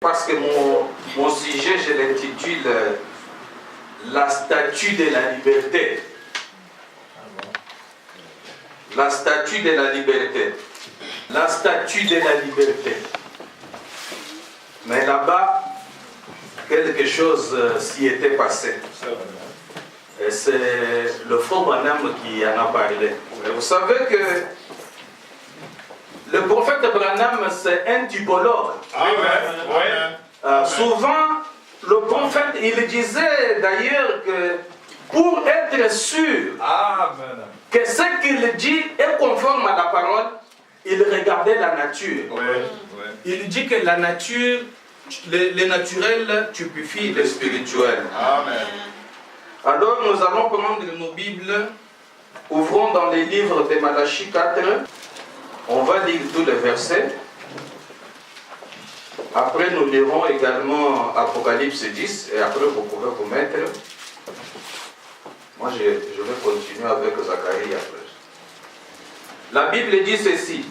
parce que mon sujet, je l'intitule La statue de la liberté. La statue de la liberté. La statue de la liberté. Mais là-bas, quelque chose s'y était passé. Et c'est le frère Branham qui en a parlé. Et vous savez que le prophète Branham, c'est un typologue. Souvent, le prophète, il disait d'ailleurs que pour être sûr que ce qu'il dit est conforme à la parole, il regardait la nature. Il dit que la nature, le naturel typifie le spirituel. Amen. Alors nous allons prendre nos Bibles, ouvrons dans les livres de Malachie 4, on va lire tous les versets. Après nous lirons également Apocalypse 10 et après vous pouvez vous mettre. Moi je vais continuer avec Zacharie après. La Bible dit ceci.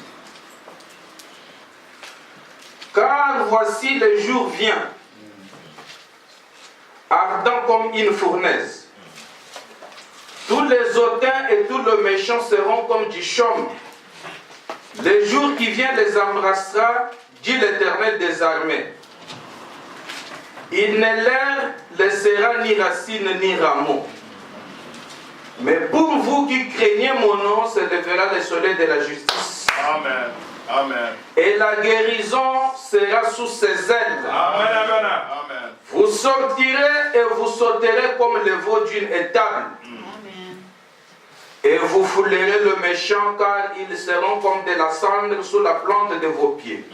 Car voici le jour vient, ardent comme une fournaise. Tous les hautains et tous les méchants seront comme du chaume. Le jour qui vient les embrassera, dit l'Éternel des armées. Il ne leur laissera ni racine ni rameau. Mais pour vous qui craignez mon nom, se lèvera le soleil de la justice. Amen. Amen. Et la guérison sera sous ses ailes. Amen. Amen. Amen. Vous sortirez et vous sauterez comme les veaux d'une étable. Et vous foulerez le méchant, car ils seront comme de la cendre sous la plante de vos pieds.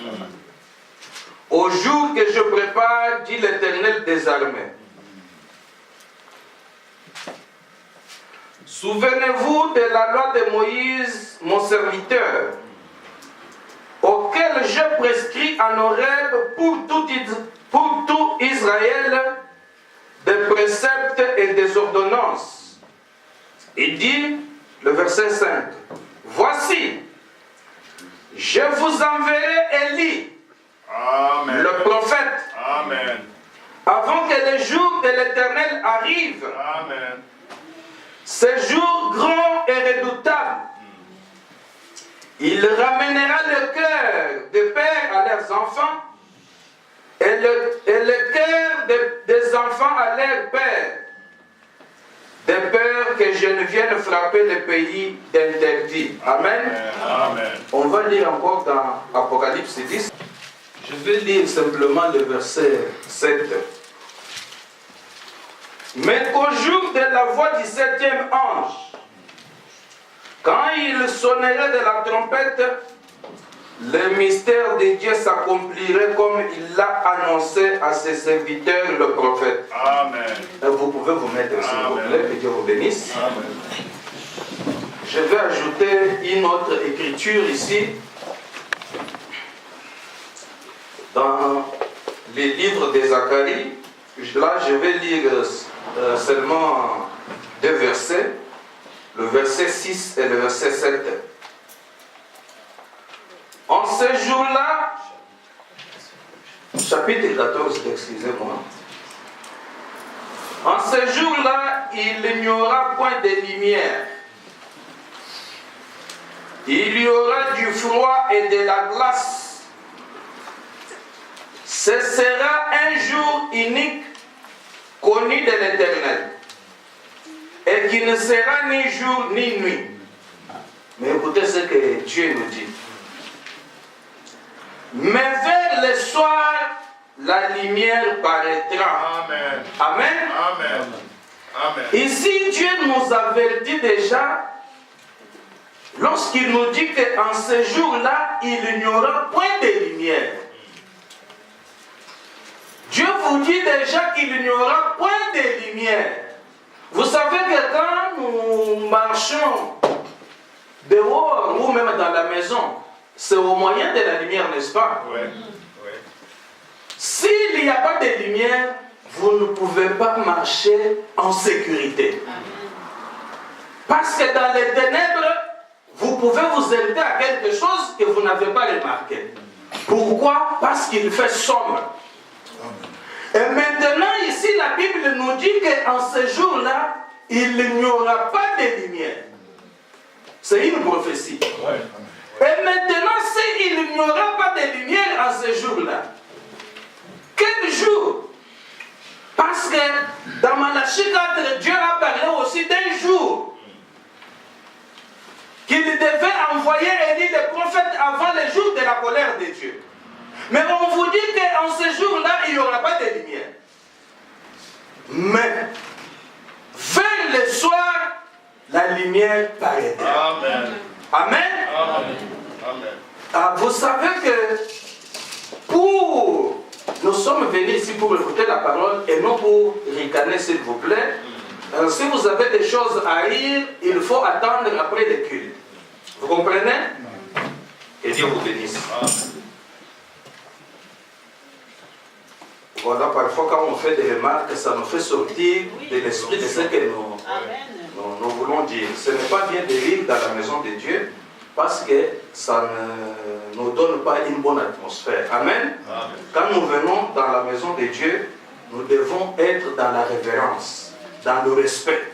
Au jour que je prépare, dit l'Éternel des armées. Souvenez-vous de la loi de Moïse, mon serviteur, auquel j'ai prescrit en Horeb pour tout Israël des préceptes et des ordonnances. Il dit, le verset 5, voici, je vous enverrai Élie, Amen. le prophète, Amen. avant que le jour de l'Éternel arrive. Amen. Ce jour grand et redoutable. Il ramènera le cœur des pères à leurs enfants et le cœur des enfants à leurs pères, de peur que je ne vienne frapper le pays d'interdit. Amen. Amen. On va lire encore dans Apocalypse 10. Je vais lire simplement le verset 7. Mais qu'au jour de la voix du 7e ange, quand il sonnerait de la trompette, le mystère de Dieu s'accomplirait comme il l'a annoncé à ses serviteurs, le prophète. Amen. Vous pouvez vous mettre, s'il vous plaît, que Dieu vous bénisse. Amen. Je vais ajouter une autre écriture ici, dans les livres de Zacharie. Là, je vais lire seulement deux versets, le verset 6 et le verset 7. En ce jour-là, chapitre 14, excusez-moi. En ce jour-là, il n'y aura point de lumière. Il y aura du froid et de la glace. Ce sera un jour unique, connu de l'Éternel, et qui ne sera ni jour ni nuit. Mais écoutez ce que Dieu nous dit. Mais vers le soir, la lumière paraîtra. Amen. Amen. Amen. Amen. Ici, Dieu nous avertit déjà, lorsqu'il nous dit qu'en ce jour-là, il n'y aura point de lumière. Dieu vous dit déjà qu'il n'y aura point de lumière. Vous savez que quand nous marchons dehors ou même dans la maison, c'est au moyen de la lumière, n'est-ce pas? Oui. S'il n'y a pas de lumière, vous ne pouvez pas marcher en sécurité. Parce que dans les ténèbres, vous pouvez vous heurter à quelque chose que vous n'avez pas remarqué. Pourquoi? Parce qu'il fait sombre. Bible nous dit qu'en ce jour-là, il n'y aura pas de lumière. C'est une prophétie. Et maintenant, s'il n'y aura pas de lumière en ce jour-là, quel jour? Parce que dans Malachie 4, Dieu a parlé aussi d'un jour qu'il devait envoyer Élie le prophète avant le jour de la colère de Dieu. Mais on vous dit qu'en ce jour-là, il n'y aura pas de lumière. Mais vers le soir, la lumière paraîtra. Amen. Amen. Amen. Amen. Ah, vous savez que nous sommes venus ici pour écouter la parole et non pour ricaner, s'il vous plaît. Alors, si vous avez des choses à rire, il faut attendre après le culte. Vous comprenez? Et Dieu vous bénisse. Voilà, parfois quand on fait des remarques, ça nous fait sortir de l'esprit de ce que nous voulons dire. Ce n'est pas bien de rire dans la maison de Dieu parce que ça ne nous donne pas une bonne atmosphère. Amen. Amen. Quand nous venons dans la maison de Dieu, nous devons être dans la révérence, dans le respect.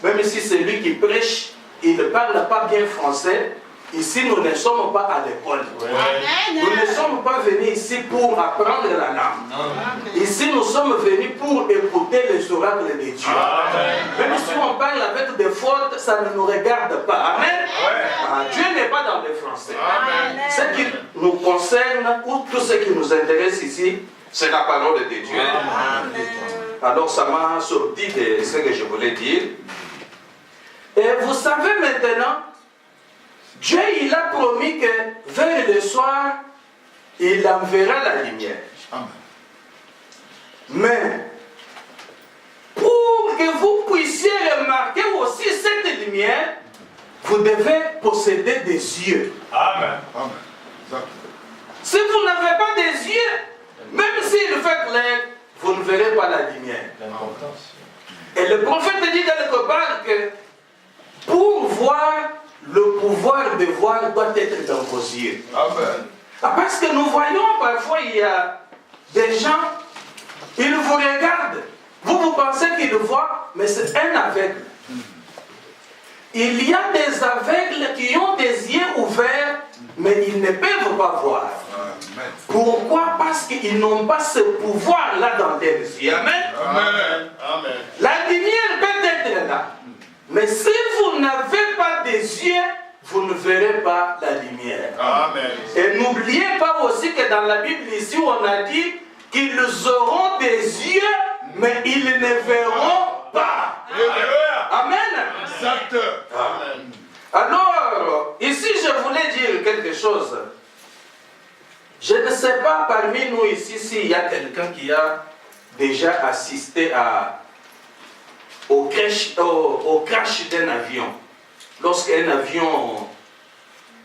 Même si c'est lui qui prêche, il ne parle pas bien français. Ici, nous ne sommes pas à l'école. Nous ne sommes pas venus ici pour apprendre la langue. Ici, nous sommes venus pour écouter les oracles de Dieu. Même si on parle avec des fautes, ça ne nous regarde pas. Amen. Dieu n'est pas dans le français. Ce qui nous concerne, ou tout ce qui nous intéresse ici, c'est la parole de Dieu. Alors, ça m'a sorti de ce que je voulais dire. Et vous savez maintenant, Dieu, il a promis que vers le soir, il enverra la lumière. Amen. Mais, pour que vous puissiez remarquer aussi cette lumière, vous devez posséder des yeux. Amen. Amen. Si vous n'avez pas des yeux, même s'il fait clair, vous ne verrez pas la lumière. Et le prophète dit quelque part que pour voir, le pouvoir de voir doit être dans vos yeux. Amen. Parce que nous voyons parfois, il y a des gens, ils vous regardent. Vous pensez qu'ils voient, mais c'est un aveugle. Il y a des aveugles qui ont des yeux ouverts, mais ils ne peuvent pas voir. Amen. Pourquoi? Parce qu'ils n'ont pas ce pouvoir-là dans leurs yeux. Amen. Amen. Amen. La lumière peut être là. Mais si vous n'avez pas des yeux, vous ne verrez pas la lumière. Amen. Et n'oubliez pas aussi que dans la Bible ici, on a dit qu'ils auront des yeux, mais ils ne verront pas. Alléluia. Amen. Exact. Amen. Alors, ici, je voulais dire quelque chose. Je ne sais pas parmi nous ici s'il y a quelqu'un qui a déjà assisté au crash d'un avion. Lorsqu'un avion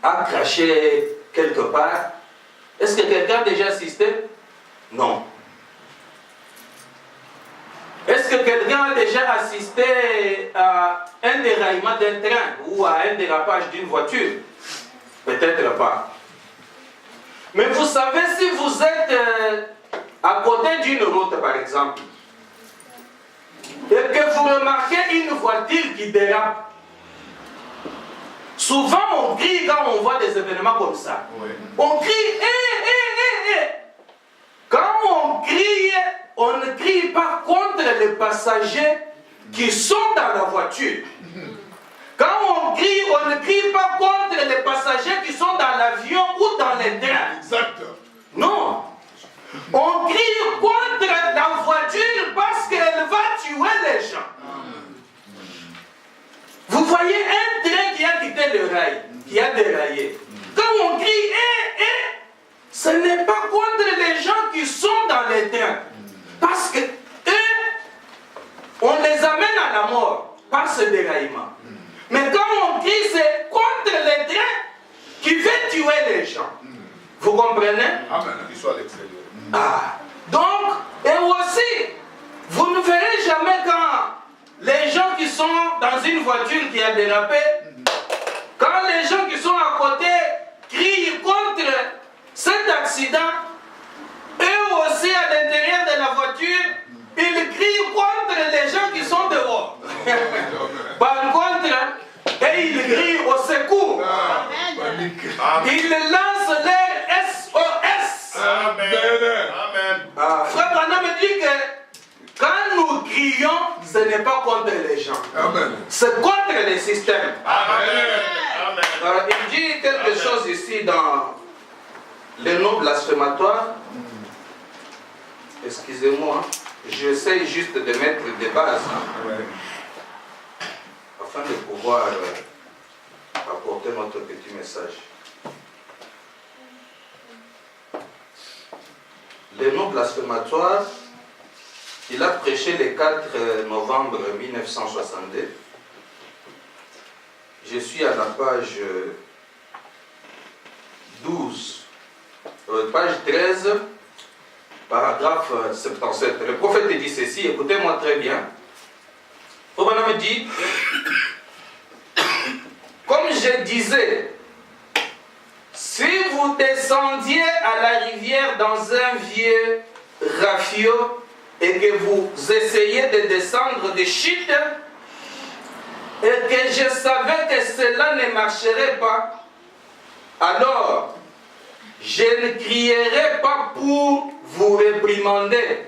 a crashé quelque part, est-ce que quelqu'un a déjà assisté? Non. Est-ce que quelqu'un a déjà assisté à un déraillement d'un train ou à un dérapage d'une voiture? Peut-être pas. Mais vous savez, si vous êtes à côté d'une route, par exemple, et que vous remarquez une voiture qui dérape, souvent on crie quand on voit des événements comme ça. Oui. On crie, hé, hé, hé, hé. Quand on crie, on ne crie pas contre les passagers qui sont dans la voiture. Quand on crie, on ne crie pas contre les passagers qui sont dans l'avion ou dans les trains. Exact. Non. On crie contre la voiture parce qu'elle va tuer les gens. Vous voyez un train qui a quitté le rail, qui a déraillé. Quand on crie, hé, hé, ce n'est pas contre les gens qui sont dans les trains. Parce que eux, on les amène à la mort par ce déraillement. Mais quand on crie, c'est contre les trains qui veulent tuer les gens. Vous comprenez? Amen. Qu'il soit à l'extérieur. Ah. Donc, et aussi, vous ne verrez jamais quand les gens qui sont dans une voiture qui a dérapé, quand les gens qui sont à côté crient contre cet accident, eux aussi à l'intérieur de la voiture, ils crient contre Frère Branham me dit que quand nous crions, ce n'est pas contre les gens. Amen. C'est contre les systèmes. Amen. Il dit quelque chose ici dans les noms blasphématoires. Excusez-moi, j'essaie juste de mettre des bases afin de pouvoir apporter notre petit message. Les noms blasphématoires, il a prêché le 4 novembre 1962. Je suis à la page 12, page 13, paragraphe 77. Le prophète dit ceci, écoutez-moi très bien. Obama me dit, comme je disais, si vous descendiez à la rivière dans un vieux rafio et que vous essayez de descendre des chutes, et que je savais que cela ne marcherait pas, alors je ne crierai pas pour vous réprimander.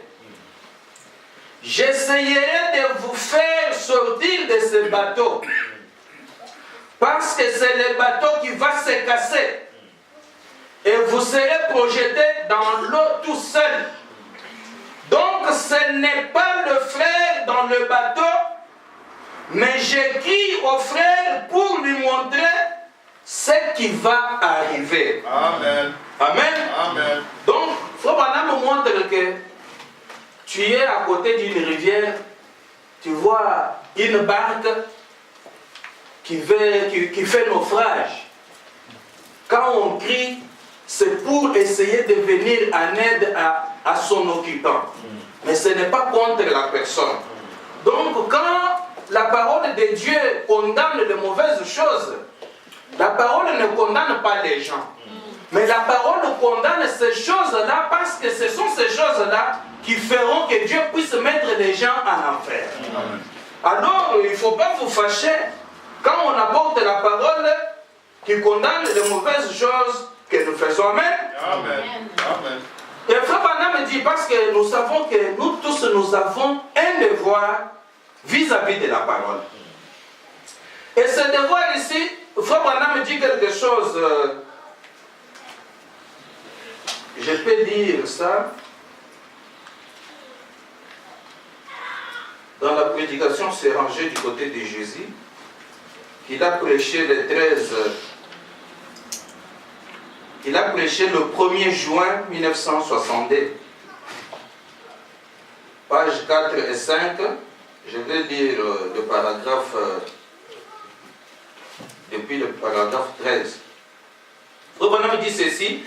J'essayerai de vous faire sortir de ce bateau, parce que c'est le bateau qui va se casser et vous serez projeté dans l'eau tout seul. Donc ce n'est pas le frère dans le bateau, mais j'écris au frère pour lui montrer ce qui va arriver. Amen. Amen. Amen. Donc, Frère Branham me montre que tu es à côté d'une rivière, tu vois une barque qui fait naufrage. Quand on crie, c'est pour essayer de venir en aide à son occupant. Mais ce n'est pas contre la personne. Donc, quand la parole de Dieu condamne les mauvaises choses, la parole ne condamne pas les gens. Mais la parole condamne ces choses-là parce que ce sont ces choses-là qui feront que Dieu puisse mettre les gens en enfer. Alors, il ne faut pas vous fâcher quand on apporte la parole qui condamne les mauvaises choses que nous faisons. Amen. Amen. Amen. Et Frère Branham me dit, parce que nous savons que nous tous, nous avons un devoir vis-à-vis de la parole. Et ce devoir ici, Frère Branham me dit quelque chose, je peux dire ça, dans la prédication c'est rangé du côté de Jésus, qu'il a prêché le 13, il a prêché le 1er juin 1962, page 4 et 5, je vais lire le paragraphe, depuis le paragraphe 13. Le bonhomme dit ceci.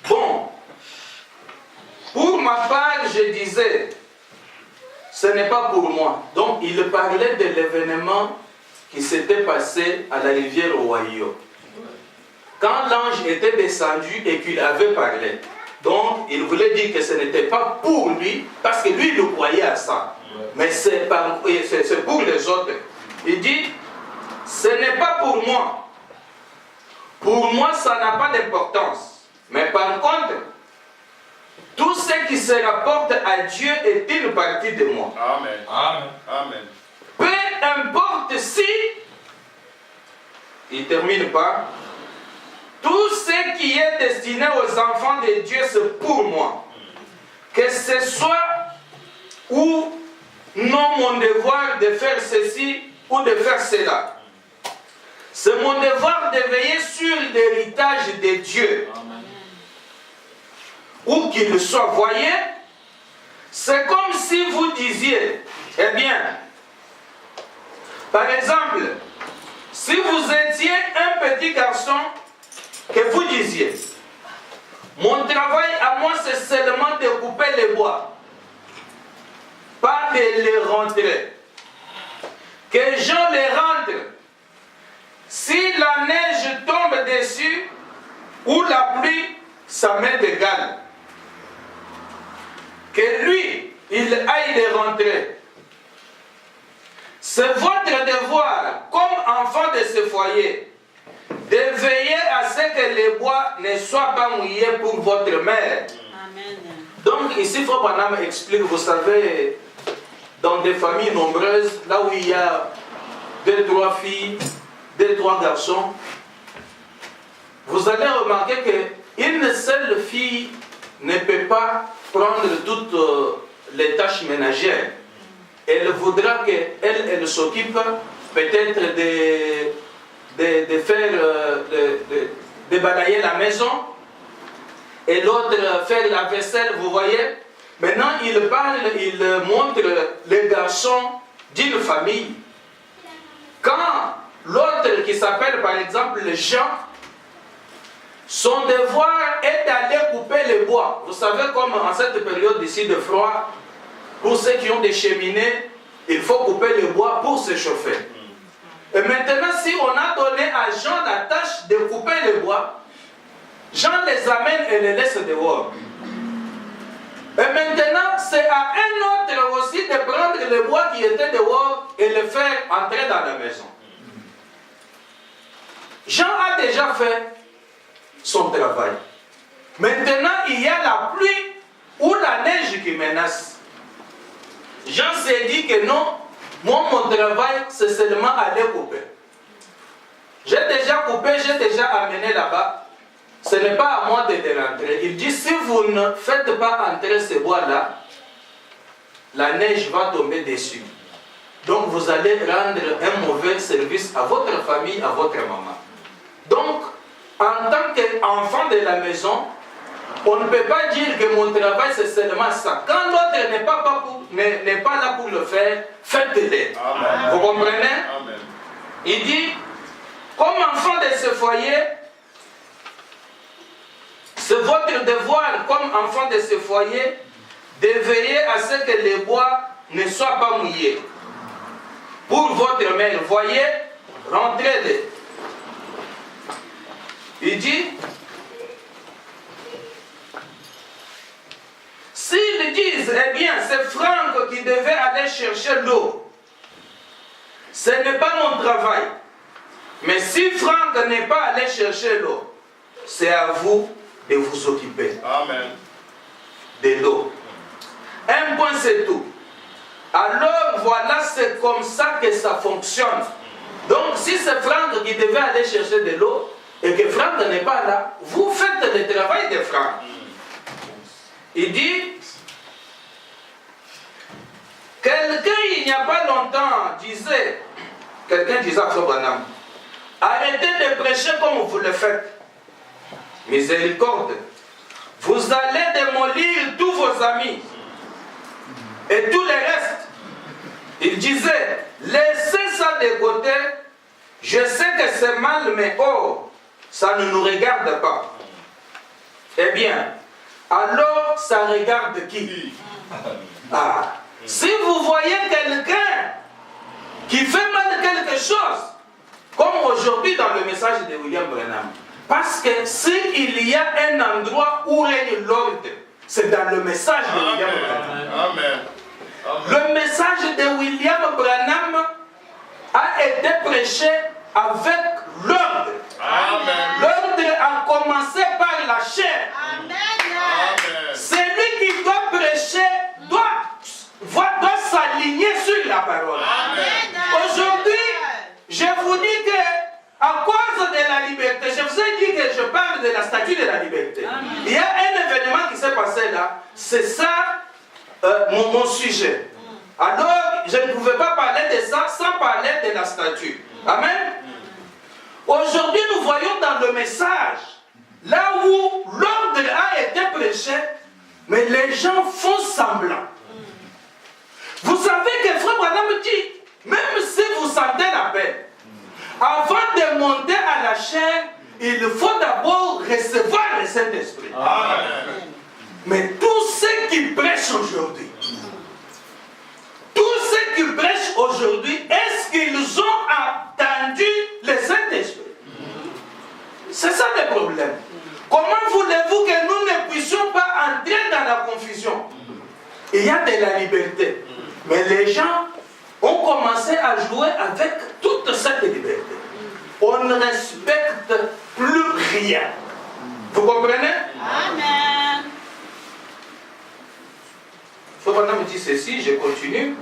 Bon, pour ma part, je disais, ce n'est pas pour moi. Donc, il parlait de l'événement qui s'était passé à la rivière Ohio. Quand l'ange était descendu et qu'il avait parlé. Donc, il voulait dire que ce n'était pas pour lui, parce que lui, il croyait à ça. Mais c'est pour les autres. Il dit, ce n'est pas pour moi. Pour moi, ça n'a pas d'importance. Mais par contre, tout ce qui se rapporte à Dieu est une partie de moi. Amen. Amen. Amen. Peu importe si, il termine par, tout ce qui est destiné aux enfants de Dieu, c'est pour moi. Que ce soit ou non mon devoir de faire ceci ou de faire cela. C'est mon devoir de veiller sur l'héritage de Dieu. Amen. Où qu'il soit, voyez, c'est comme si vous disiez, eh bien, par exemple, si vous étiez un petit garçon, que vous disiez, mon travail à moi c'est seulement de couper les bois, pas de les rentrer. Que je les rentre. Si la neige tombe dessus ou la pluie, ça m'est égal. Que lui, il aille les rentrer. C'est votre devoir, comme enfant de ce foyer, de veiller à ce que les bois ne soient pas mouillés pour votre mère. Amen. Donc ici, Frère Branham explique, vous savez, dans des familles nombreuses, là où il y a 2, 3 filles, 2, 3 garçons, vous allez remarquer qu'une seule fille ne peut pas prendre toutes les tâches ménagères. Elle voudra qu'elle s'occupe peut-être de faire, de balayer la maison, et l'autre faire la vaisselle, vous voyez. Maintenant, il parle, il montre les garçons d'une famille. Quand l'autre qui s'appelle par exemple Jean, son devoir est d'aller couper les bois. Vous savez comme en cette période ici de froid, pour ceux qui ont des cheminées, il faut couper les bois pour se chauffer. Et maintenant, si on a donné à Jean la tâche de couper les bois, Jean les amène et les laisse dehors. Et maintenant, c'est à un autre aussi de prendre les bois qui étaient dehors et les faire entrer dans la maison. Jean a déjà fait son travail. Maintenant, il y a la pluie ou la neige qui menace. Jean s'est dit que non, moi, mon travail, c'est seulement aller couper. J'ai déjà coupé, j'ai déjà amené là-bas. Ce n'est pas à moi de les rentrer. Il dit, si vous ne faites pas entrer ces bois-là, la neige va tomber dessus. Donc, vous allez rendre un mauvais service à votre famille, à votre maman. Donc, en tant qu'enfant de la maison, on ne peut pas dire que mon travail c'est seulement ça. Quand l'autre n'est pas là pour le faire, faites-le. Vous comprenez? Amen. Il dit, comme enfant de ce foyer, c'est votre devoir comme enfant de ce foyer de veiller à ce que les bois ne soient pas mouillés. Pour votre mère, voyez, rentrez-les. Il dit, s'ils disent, eh bien, c'est Franck qui devait aller chercher l'eau, ce n'est pas mon travail. Mais si Franck n'est pas allé chercher l'eau, c'est à vous de vous occuper Amen. de l'eau. Un point, c'est tout. Alors, voilà, c'est comme ça que ça fonctionne. Donc, si c'est Franck qui devait aller chercher de l'eau, et que Franck n'est pas là, vous faites le travail de Franck. Il dit, quelqu'un il n'y a pas longtemps disait, quelqu'un disait à Frère Branham, arrêtez de prêcher comme vous le faites. Miséricorde. Vous allez démolir tous vos amis et tous les restes. Il disait, laissez ça de côté, je sais que c'est mal, mais oh, ça ne nous regarde pas. Eh bien, alors ça regarde qui? Ah, si vous voyez quelqu'un qui fait mal quelque chose, comme aujourd'hui dans le message de William Branham, parce que s'il y a un endroit où règne l'ordre, c'est dans le message de William Branham. Amen. Le message de William Branham a été prêché avec l'ordre. L'ordre a commencé par la chair. Celui qui doit prêcher doit s'aligner sur la parole. Aujourd'hui, je vous dis que à cause de la liberté, je vous ai dit que je parle de la statue de la liberté. Il y a un événement qui s'est passé là, c'est ça mon sujet. Alors, je ne pouvais pas parler de ça sans parler de la statue. Amen. Aujourd'hui, nous voyons dans le message, là où l'ordre a été prêché, mais les gens font semblant. Vous savez que Frère Branham dit, même si vous sentez la paix, avant de monter à la chair, il faut d'abord recevoir le Saint-Esprit. Mais tous ceux qui prêchent aujourd'hui, est-ce qu'ils ont attendu le Saint-Esprit? C'est ça le problème. Comment voulez-vous que nous ne puissions pas entrer dans la confusion? Il y a de la liberté. Mais les gens ont commencé à jouer avec toute cette liberté. On ne respecte n'accepte plus rien. Vous comprenez? Amen. Frère Branham me dit ceci, je continue.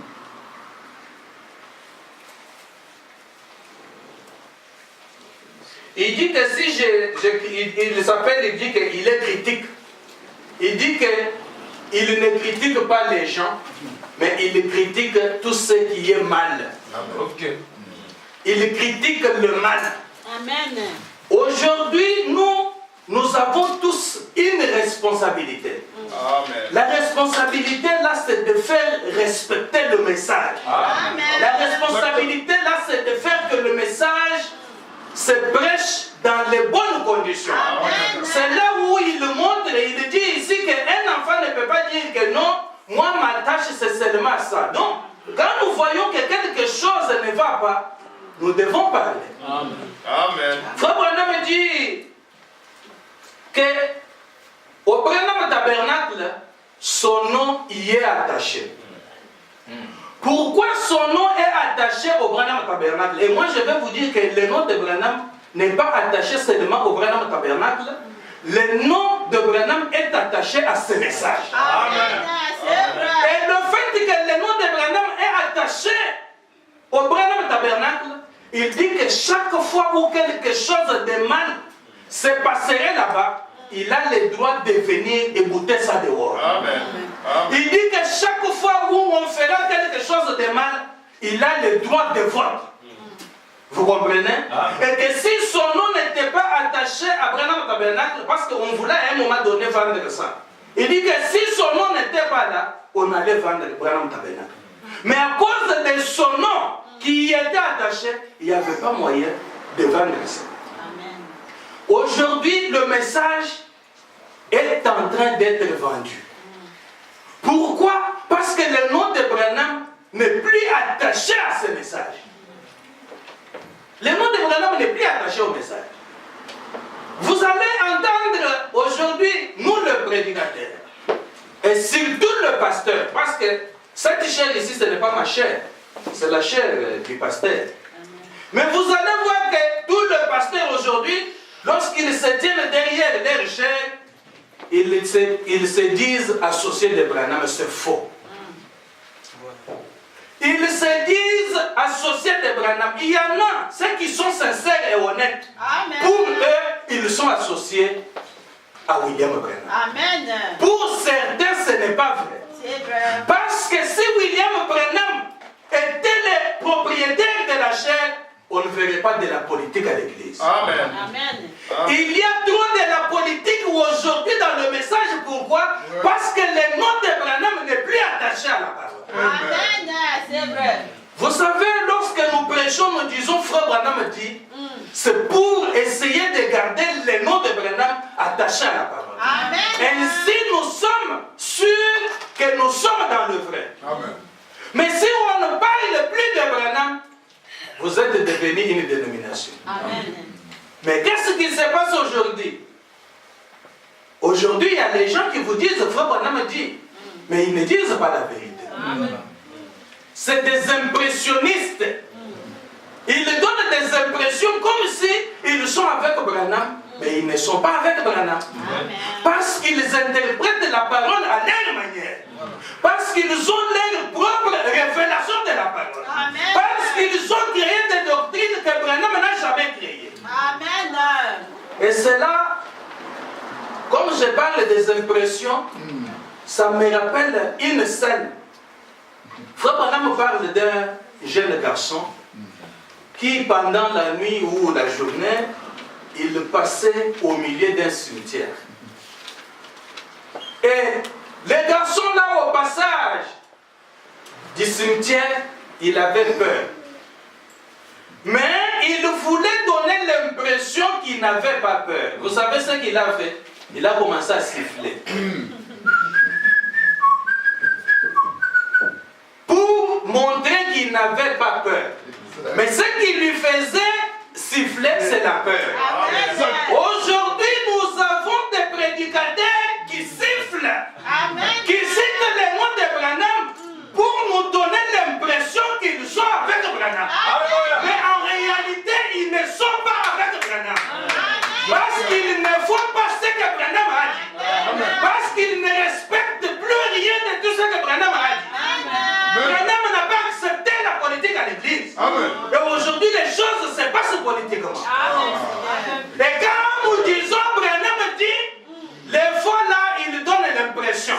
Il dit que si il s'appelle, il dit qu'il est critique. Il dit qu'il ne critique pas les gens, mais il critique tout ce qui est mal. Okay. Il critique le mal. Amen. Aujourd'hui, nous avons tous une responsabilité. Amen. La responsabilité là, c'est de faire respecter le message. Amen. La responsabilité là, c'est de faire que le message se prêche dans les bonnes conditions. C'est là où il montre et il dit ici qu'un enfant ne peut pas dire que non, moi ma tâche c'est seulement ça. Donc, quand nous voyons que quelque chose ne va pas, nous devons parler. Amen. Amen. Frère Branham dit que au Branham Tabernacle, son nom y est attaché. Pourquoi son nom est attaché au Branham Tabernacle? Et moi je vais vous dire que le nom de Branham n'est pas attaché seulement au Branham Tabernacle. Le nom de Branham est attaché à ce message. Amen. Et le fait que le nom de Branham est attaché au Branham Tabernacle, il dit que chaque fois où quelque chose de mal se passerait là-bas, il a le droit de venir et goûter ça dehors. Amen. Il dit que chaque fois où on fera quelque chose de mal, il a le droit de vote. Vous comprenez? Et que si son nom n'était pas attaché à Branham Tabernacle, parce qu'on voulait à un moment donné vendre ça, il dit que si son nom n'était pas là, on allait vendre Branham Tabernacle. Mais à cause de son nom qui y était attaché, il n'y avait pas moyen de vendre ça. Aujourd'hui, le message est en train d'être vendu. Pourquoi? Parce que le nom de Branham n'est plus attaché à ce message. Le nom de Branham n'est plus attaché au message. Vous allez entendre aujourd'hui, nous le prédicateur, et surtout le pasteur, parce que cette chair ici, ce n'est pas ma chair, c'est la chair du pasteur. Mais vous allez voir que tous les pasteurs aujourd'hui, lorsqu'ils se tiennent derrière leur chair, ils se disent associés de Branham, c'est faux. Ils se disent associés de Branham. Il y en a, ceux qui sont sincères et honnêtes. Amen. Pour eux, ils sont associés à William Branham. Amen. Pour certains, ce n'est pas vrai. C'est vrai. Parce que si William Branham était le propriétaire de la chair, on ne ferait pas de la politique à l'église. Amen. Amen. Il y a trop de la politique aujourd'hui dans le message. Pourquoi? Parce que le nom de Branham n'est plus attaché à la parole. Amen. C'est vrai. Vous savez, lorsque nous prêchons, nous disons Frère Branham dit, c'est pour essayer de garder le nom de Branham attaché à la parole. Amen. Ainsi, nous sommes sûrs que nous sommes dans le vrai. Amen. Mais si on ne parle plus de Branham, vous êtes devenu une dénomination. Amen. Mais qu'est-ce qui se passe aujourd'hui? Aujourd'hui, il y a des gens qui vous disent, Frère Branham dit, mais ils ne disent pas la vérité. C'est des impressionnistes. Ils donnent des impressions comme si ils sont avec Branham, mais ils ne sont pas avec Branham. Parce qu'ils interprètent la parole à leur manière. Parce qu'ils ont leur propre révélation de la parole. Amen. Parce qu'ils ont créé des doctrines que Branham n'a jamais créées. Amen. Et c'est là, comme je parle des impressions, ça me rappelle une scène. Frère Branham parle d'un jeune garçon qui, pendant la nuit ou la journée, il passait au milieu d'un cimetière. Et le garçon là, au passage du cimetière, il avait peur. Mais il voulait donner l'impression qu'il n'avait pas peur. Vous savez ce qu'il a fait? Il a commencé à siffler. Pour montrer qu'il n'avait pas peur. Mais ce qui lui faisait siffler, c'est la peur. Amen. Aujourd'hui, nous avons des prédicateurs qui sifflent, Amen. qui citent les noms de Branham pour nous donner l'impression qu'ils sont avec Branham. Mais en réalité, ils ne sont pas avec Branham. expression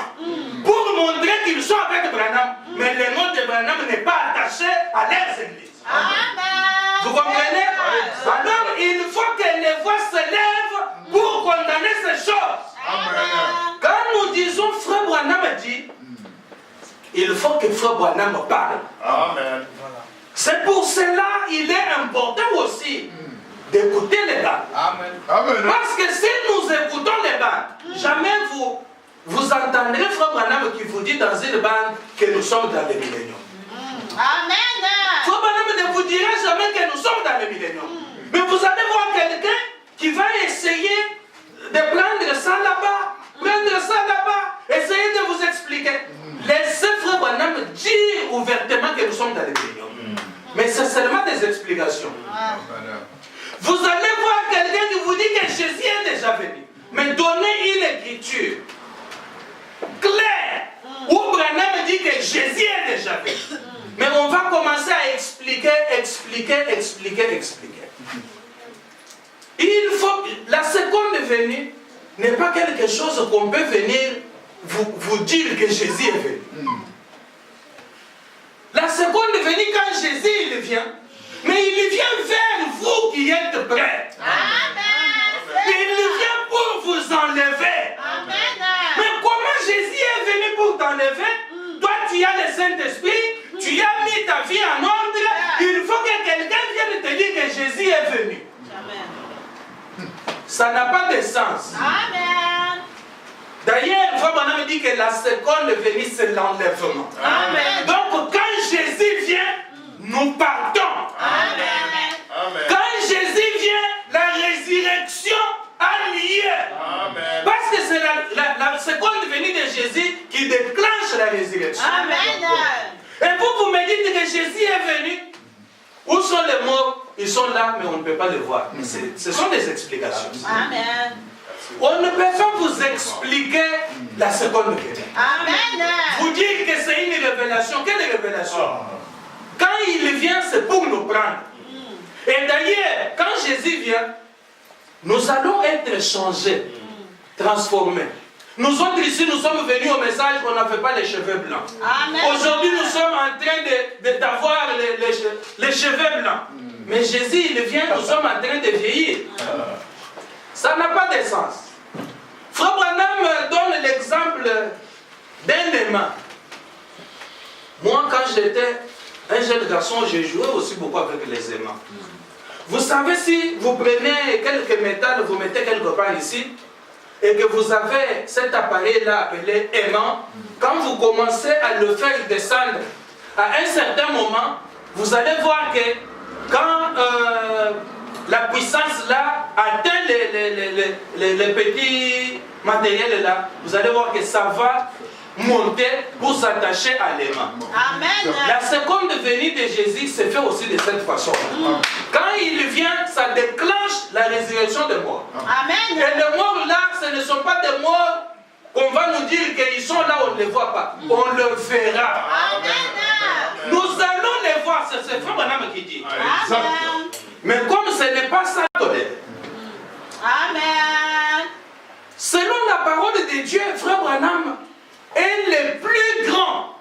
pour montrer qu'ils sont avec Branham, mais le nom de Branham n'est pas attaché à leurs églises. Amen. Vous comprenez? Alors il faut que les voix se lèvent pour condamner ces choses. Amen. Quand nous disons Frère Branham dit, il faut que Frère Branham parle. Amen. C'est pour cela qu'il est important aussi d'écouter les bandes. Amen. Amen. Parce que si nous écoutons les bandes, jamais vous entendrez Frère Branham qui vous dit dans une bande que nous sommes dans le millénium. Amen. Frère Branham ne vous dira jamais que nous sommes dans le millénium. Mais vous allez voir quelqu'un qui va essayer de prendre ça là-bas, essayer de vous expliquer. Laissez Frère Branham dire ouvertement que nous sommes dans le millénium. Mais c'est seulement des explications. Vous allez voir quelqu'un qui vous dit que Jésus est déjà venu. Mais donnez une écriture claire où Branham dit que Jésus est déjà venu. Mais on va commencer à expliquer. Il faut, la seconde venue n'est pas quelque chose qu'on peut venir vous dire que Jésus est venu. La seconde venue, quand Jésus il vient, mais il vient vers vous qui êtes prêts. Amen. Il vient pour vous enlever. Amen. Mais comment Jésus est venu pour t'enlever? Toi, tu as le Saint-Esprit, tu as mis ta vie en ordre. Il faut que quelqu'un vienne te dire que Jésus est venu. Amen. Ça n'a pas de sens. Amen. D'ailleurs, Frère Branham dit que la seconde venue, c'est l'enlèvement. Amen. Donc, quand Jésus vient, nous partons. Amen. Amen. Quand Jésus vient, la résurrection a lieu. Amen. Parce que c'est la seconde venue de Jésus qui déclenche la résurrection. Amen. Et vous me dites que Jésus est venu. Où sont les morts? Ils sont là, mais on ne peut pas les voir. Ce sont des explications. Amen. On ne peut pas vous expliquer la seconde venue. Amen. Vous dire que c'est une révélation. Quelle révélation? Quand il vient, c'est pour nous prendre. Et d'ailleurs, quand Jésus vient, nous allons être changés, transformés. Nous autres ici, nous sommes venus au message, on n'avait pas les cheveux blancs. Amen. Aujourd'hui, nous sommes en train d'avoir les cheveux blancs. Mais Jésus, il vient, nous sommes en train de vieillir. Ça n'a pas de sens. Frère Branham donne l'exemple d'un aimant. Moi, quand j'étais un jeune garçon, j'ai joué aussi beaucoup avec les aimants. Vous savez, si vous prenez quelques métals, vous mettez quelque part ici, et que vous avez cet appareil-là appelé aimant, quand vous commencez à le faire descendre, à un certain moment, vous allez voir que quand la puissance là atteint les petits matériels là, vous allez voir que ça va monter pour s'attacher à l'aimant. Amen. La seconde venue de Jésus se fait aussi de cette façon. Quand il vient, ça déclenche la résurrection des morts. Amen. Et les morts là, ce ne sont pas des morts qu'on va nous dire qu'ils sont là, on ne les voit pas. On le verra. Amen. Nous allons les voir, c'est Frère Branham qui dit. Amen. Mais comme ce n'est pas ça, Amen. selon la parole de Dieu, Frère Branham est le plus grand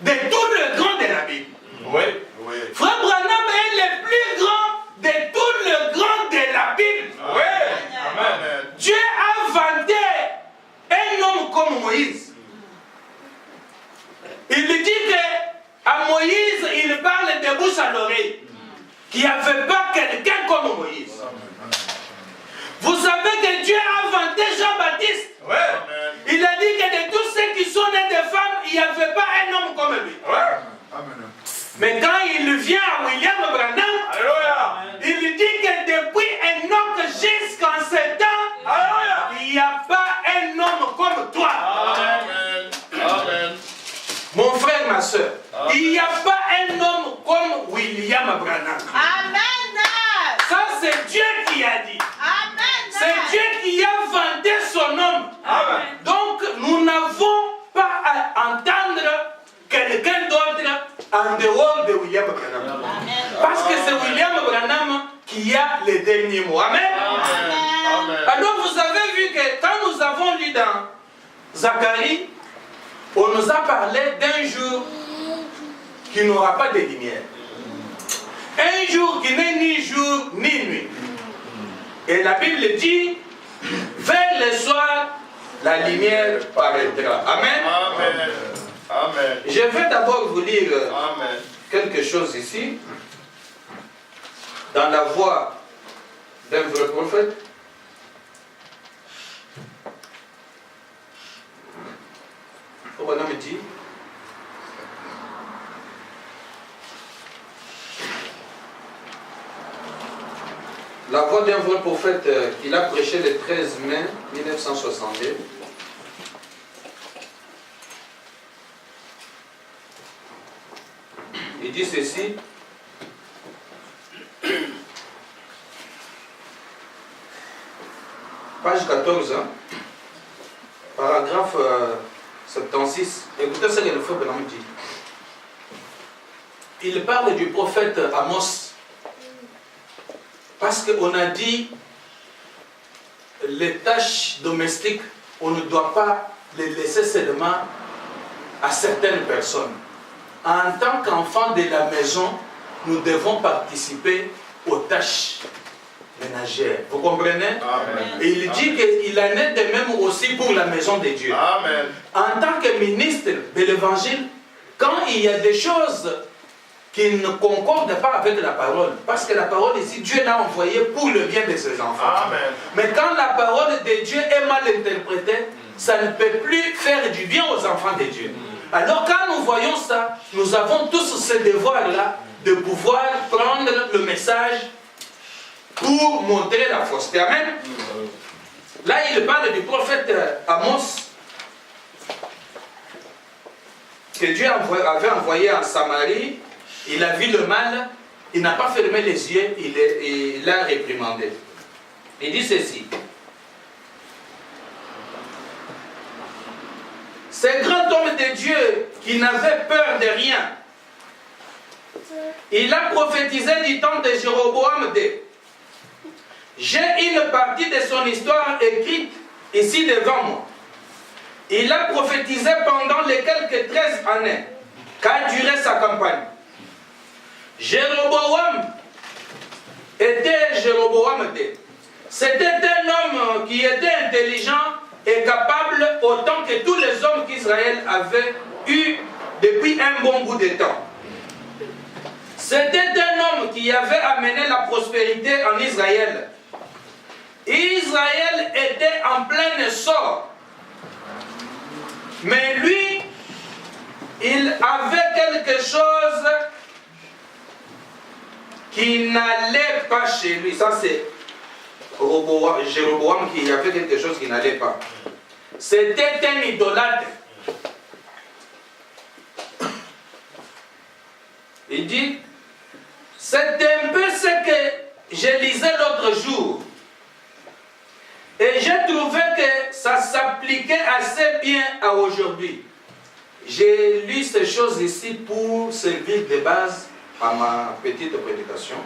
de tous les grands de la Bible. Oui. Oui. Frère Branham est le plus grand de tous les grands de la Bible. Oui. Amen. Dieu a vanté un homme comme Moïse. Il dit que à Moïse, il parle de bouche à l'oreille. Qu'il n'y avait pas quelqu'un comme Moïse. Vous savez que Dieu a vanté Jean-Baptiste. Oui. Il a dit que de tous ceux qui sont nés de femmes, il n'y avait pas un homme comme lui. Mais quand il vient à William Branham, Alléluia. il dit que depuis Enoch jusqu'en ce temps, il n'y a pas un homme comme toi. Amen. Amen. Mon frère, ma soeur, il n'y a pas un homme comme William Branham. Amen. Ça, c'est Dieu qui a dit. Amen. C'est Dieu qui a vanté son homme. Amen. Donc, nous n'avons pas à entendre quelqu'un d'autre en dehors de William Branham. Amen. Parce que c'est William Branham qui a les derniers mots. Amen. Amen. Alors, vous avez vu que quand nous avons lu dans Zacharie, on nous a parlé d'un jour qui n'aura pas de lumière. Un jour qui n'est ni jour ni nuit. Et la Bible dit, vers le soir, la lumière paraîtra. Amen. Amen. Amen. Je vais d'abord vous lire Amen. quelque chose ici, dans la voix d'un vrai prophète. On me dit, la voix d'un vrai prophète qu'il a prêché le 13 mai 1962. Il dit ceci. Page 14, hein, paragraphe 76. Écoutez ce que le frère Branham dit. Il parle du prophète Amos. Parce qu'on a dit les tâches domestiques, on ne doit pas les laisser seulement à certaines personnes. En tant qu'enfants de la maison, nous devons participer aux tâches ménagères. Vous comprenez? Amen. Et il dit qu'il en est de même aussi pour la maison de Dieu. Amen. En tant que ministre de l'évangile, quand il y a des choses qui ne concordent pas avec la parole, parce que la parole ici, Dieu l'a envoyée pour le bien de ses enfants. Amen. Mais quand la parole de Dieu est mal interprétée, ça ne peut plus faire du bien aux enfants de Dieu. Alors quand nous voyons ça, nous avons tous ce devoir-là de pouvoir prendre le message pour montrer la fausseté. Amen. Là, il parle du prophète Amos, que Dieu avait envoyé en Samarie. Il a vu le mal, il n'a pas fermé les yeux, il l'a réprimandé. Il dit ceci. Ce grand homme de Dieu qui n'avait peur de rien, il a prophétisé du temps de Jéroboam II. J'ai une partie de son histoire écrite ici devant moi. Il a prophétisé pendant les quelques 13 années qu'a duré sa campagne. Jéroboam était Jéroboam II. C'était un homme qui était intelligent et capable autant que tous les hommes qu'Israël avait eu depuis un bon bout de temps. C'était un homme qui avait amené la prospérité en Israël. Israël était en plein essor. Mais lui, il avait quelque chose qui n'allait pas chez lui. Ça, c'est Jéroboam qui avait quelque chose qui n'allait pas. C'était un idolâtre. Il dit, c'est un peu ce que je lisais l'autre jour. Et j'ai trouvé que ça s'appliquait assez bien à aujourd'hui. J'ai lu ces choses ici pour servir de base à ma petite prédication.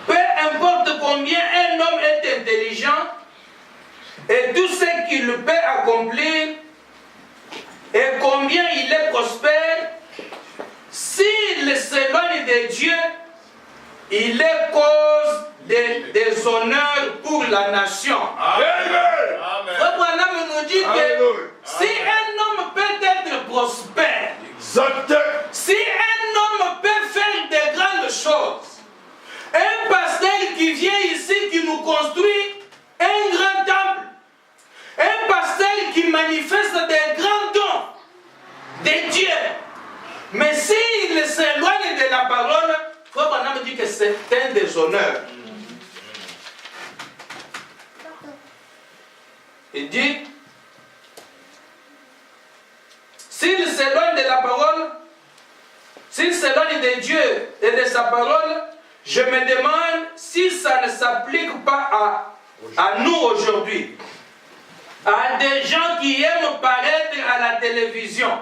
Peu importe combien un homme est intelligent et tout ce qu'il peut accomplir et combien il est prospère, s'il s'éloigne de Dieu, il est cause de déshonneur pour la nation. Amen. Frère Branham nous dit que si un homme peut être prospère, si un homme peut faire de grandes choses, un pasteur qui vient ici, qui nous construit un grand temple, un pasteur qui manifeste des grands dons de Dieu, mais s'il s'éloigne de la parole, Frère Branham dit que c'est un déshonneur. Il dit, s'il s'éloigne de la parole, s'il s'éloigne de Dieu et de sa parole, je me demande si ça ne s'applique pas à nous aujourd'hui. À des gens qui aiment paraître à la télévision.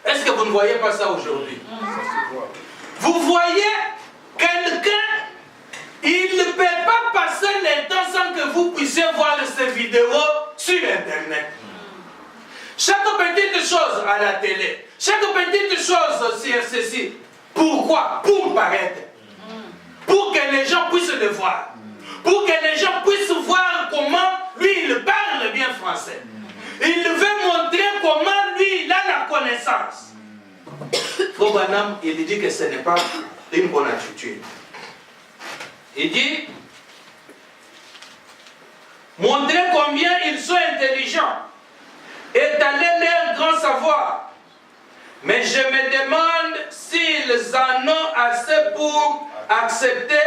Est-ce que vous ne voyez pas ça aujourd'hui? Vous voyez quelqu'un, Il ne peut pas passer le temps sans que vous puissiez voir ces vidéos sur Internet. Chaque petite chose à la télé, chaque petite chose sur ceci. Pourquoi? Pour paraître. Pour que les gens puissent le voir. Pour que les gens puissent voir comment lui il parle bien français. Il veut montrer comment lui il a la connaissance. Frère Branham, il dit que ce n'est pas une bonne attitude. Il dit, montrer combien ils sont intelligents, étaler leur grand savoir. Mais je me demande s'ils en ont assez pour accepter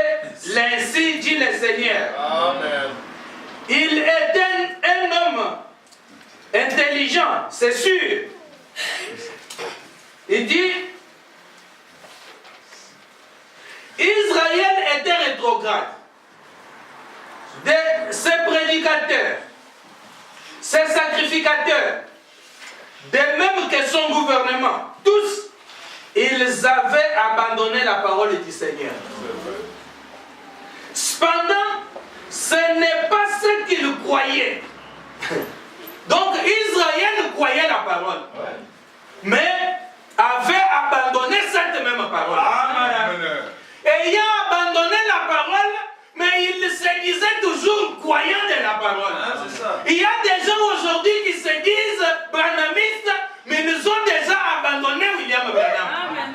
l'ainsi, dit le Seigneur. Amen. Il était un homme intelligent, c'est sûr. Il dit, Israël était rétrograde. Ses prédicateurs, ses sacrificateurs, de même que son gouvernement, tous, ils avaient abandonné la parole du Seigneur. Cependant, ce n'est pas ce qu'ils croyaient. Donc Israël croyait la parole, mais avait abandonné cette même parole. Amen. Ayant abandonné la parole, mais il se disait toujours croyant de la parole. Il y a des gens aujourd'hui qui se disent branhamistes, mais ils ont déjà abandonné William Branham.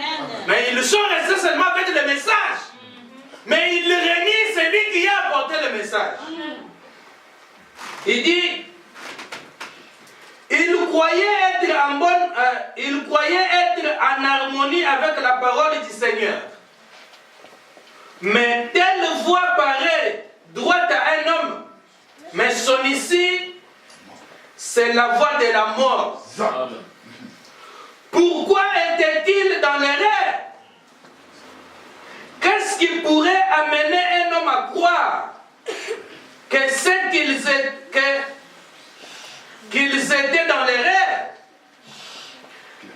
Mais ils sont restés seulement avec le message. Mais ils renient celui qui a apporté le message. Il dit, il croyait être en harmonie avec la parole du Seigneur. Mais telle voix paraît droite à un homme, mais son ici, c'est la voix de la mort. Pourquoi était-il dans l'erreur? Qu'est-ce qui pourrait amener un homme à croire que ce qu'ils étaient dans l'erreur?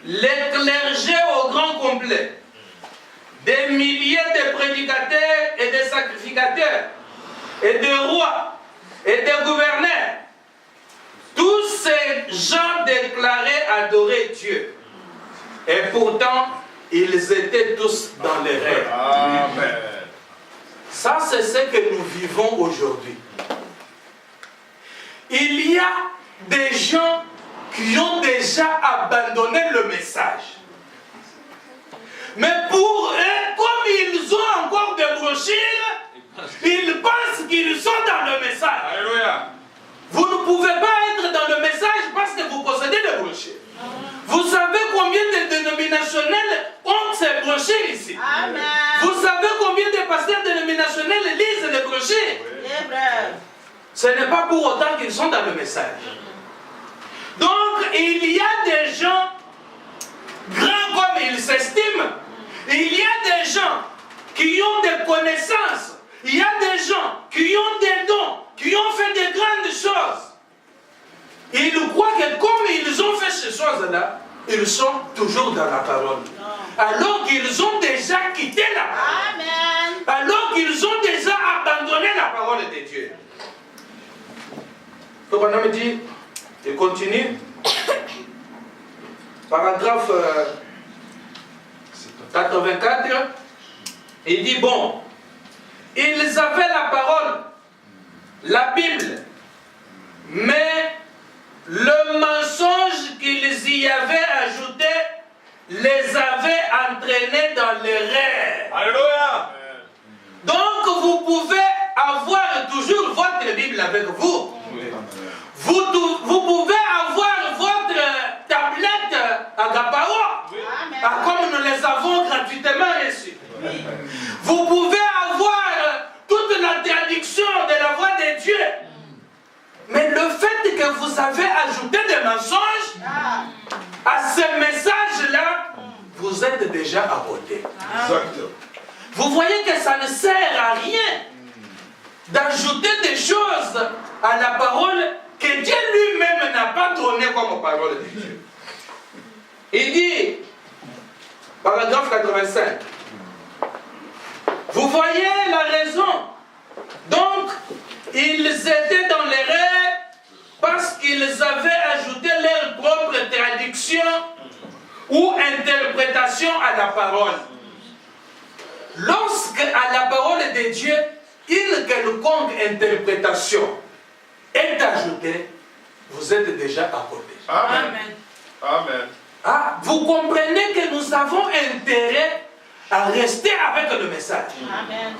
Les clergés au grand complet, des milliers de prédicateurs et de sacrificateurs, et de rois, et de gouverneurs, tous ces gens déclaraient adorer Dieu. Et pourtant, ils étaient tous dans l'erreur. Amen. Ça, c'est ce que nous vivons aujourd'hui. Il y a des gens qui ont déjà abandonné le message. Mais pour eux, comme ils ont encore des brochures, ils pensent qu'ils sont dans le message. Alléluia. Vous ne pouvez pas être dans le message parce que vous possédez des brochures. Vous savez combien de dénominationnels ont ces brochures ici? Amen. Vous savez combien de pasteurs dénominationnels lisent les brochures? Ce n'est pas pour autant qu'ils sont dans le message. Donc, il y a des gens, grands comme ils s'estiment, il y a des gens qui ont des connaissances, il y a des gens qui ont des dons, qui ont fait de grandes choses. Ils croient que comme ils ont fait ces choses-là, ils sont toujours dans la parole. Alors qu'ils ont déjà quitté la parole. Amen. Alors qu'ils ont déjà abandonné la parole de Dieu. Donc on me dit, il continue. Paragraphe 84. Il dit, bon, ils avaient la parole, la Bible, mais le mensonge qu'ils y avaient ajouté les avait entraînés dans l'erreur. Alléluia. Donc vous pouvez avoir toujours votre Bible avec vous. Vous pouvez avoir votre tablette Agapao, comme nous les avons gratuitement reçues. Vous pouvez avoir toute la traduction de la voix de Dieu. Mais le fait que vous avez ajouté des mensonges à ce message-là, vous êtes déjà aborté. Vous voyez que ça ne sert à rien d'ajouter des choses à la parole que Dieu lui-même n'a pas donnée comme parole de Dieu. Il dit, paragraphe 85, vous voyez la raison Donc, ils étaient dans l'erreur parce qu'ils avaient ajouté leur propre traduction ou interprétation à la parole. Lorsque à la parole de Dieu, une quelconque interprétation est ajoutée, vous êtes déjà à côté. Amen. Amen. Ah, vous comprenez que nous avons intérêt à rester avec le message. Amen.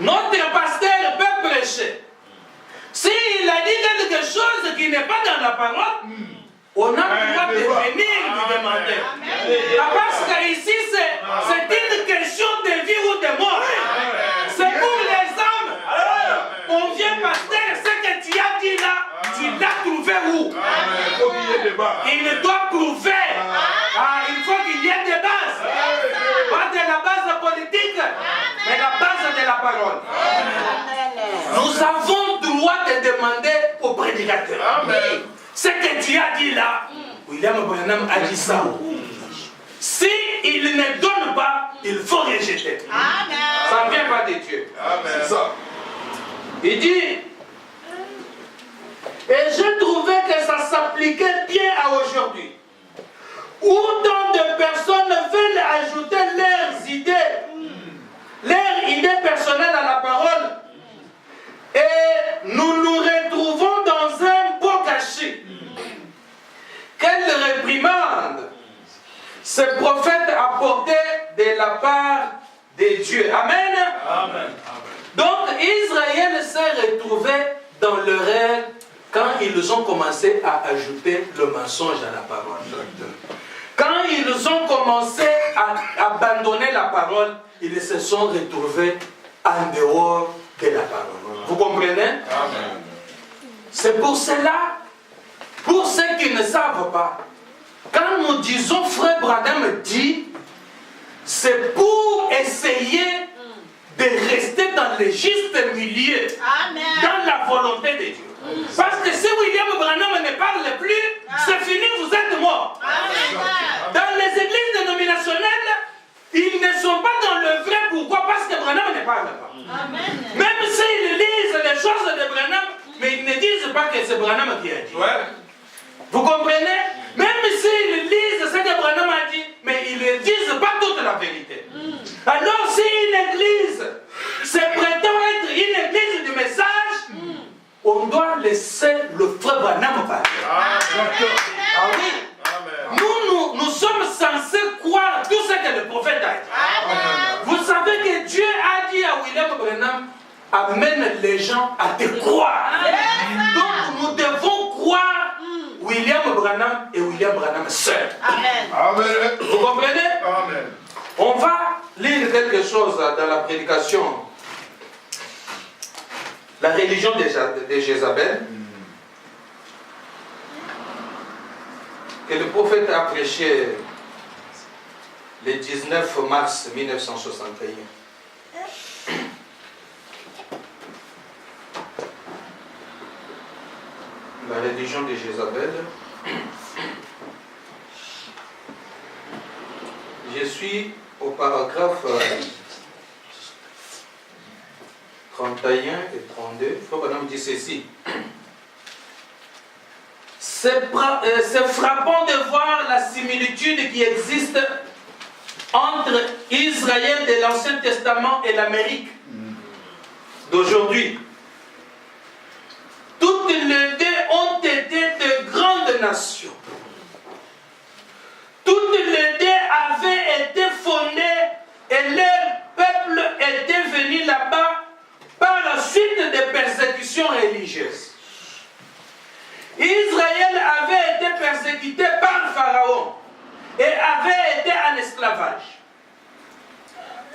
Notre pasteur peut prêcher. S'il a dit quelque chose qui n'est pas dans la parole, on a le droit de venir lui demander. Parce qu'ici, c'est une question de vie ou de mort. C'est pour les hommes. On vient, pasteur, ce que tu as dit là, tu l'as trouvé où? Il faut qu'il y ait des bas. Il doit prouver. Il faut qu'il y ait des bases. Pas de la base politique, mais la base de la parole. Nous avons droit de demander au prédicateur. Amen. Ce que tu as dit là, William Branham a dit ça. Si il ne donne pas, il faut rejeter. Ça ne vient pas de Dieu. Amen. C'est ça. Il dit, et j'ai trouvé que ça s'appliquait bien à aujourd'hui. Où tant de personnes veulent ajouter leurs idées personnelles à la parole, et nous nous retrouvons dans un pot caché. Quelle réprimande ce prophète a porté de la part de Dieu. Amen. Amen. Donc Israël s'est retrouvé dans l'erreur quand ils ont commencé à ajouter le mensonge à la parole. Quand ils ont commencé à abandonner la parole, ils se sont retrouvés en dehors de la parole. Vous comprenez? Amen. C'est pour cela, pour ceux qui ne savent pas, quand nous disons frère Branham dit, c'est pour essayer de rester dans le juste milieu, dans la volonté de Dieu. Parce que si William Branham ne parle plus, c'est fini, vous êtes mort. Dans les églises dénominationnelles, ils ne sont pas dans le vrai. Pourquoi? Parce que Branham ne parle pas. Même s'ils lisent les choses de Branham, mais ils ne disent pas que c'est Branham qui a dit. Ouais. Vous comprenez? Même s'ils lisent ce que Branham a dit, mais ils ne disent pas toute la vérité. Alors si une église se prétend être une église du message, on doit laisser le frère Branham parler. Ah oui. Amen. Nous sommes censés croire tout ce que le prophète a dit. Vous savez que Dieu a dit à William Branham, amène les gens à te croire. Donc nous devons croire William Branham et William Branham seul. Amen. Vous comprenez? Amen. On va lire quelque chose dans la prédication. La religion de Jézabel. Que le prophète a prêché le 19 mars 1961. La religion de Jézabel. Je suis au paragraphe 31 et 32. Il faut qu'on dit ceci. C'est frappant de voir la similitude qui existe entre Israël de l'Ancien Testament et l'Amérique d'aujourd'hui. Toutes les deux ont été de grandes nations. Toutes les deux avaient été fondées et leur peuple était venu là-bas par la suite des persécutions religieuses. Israël avait été persécuté par Pharaon et avait été en esclavage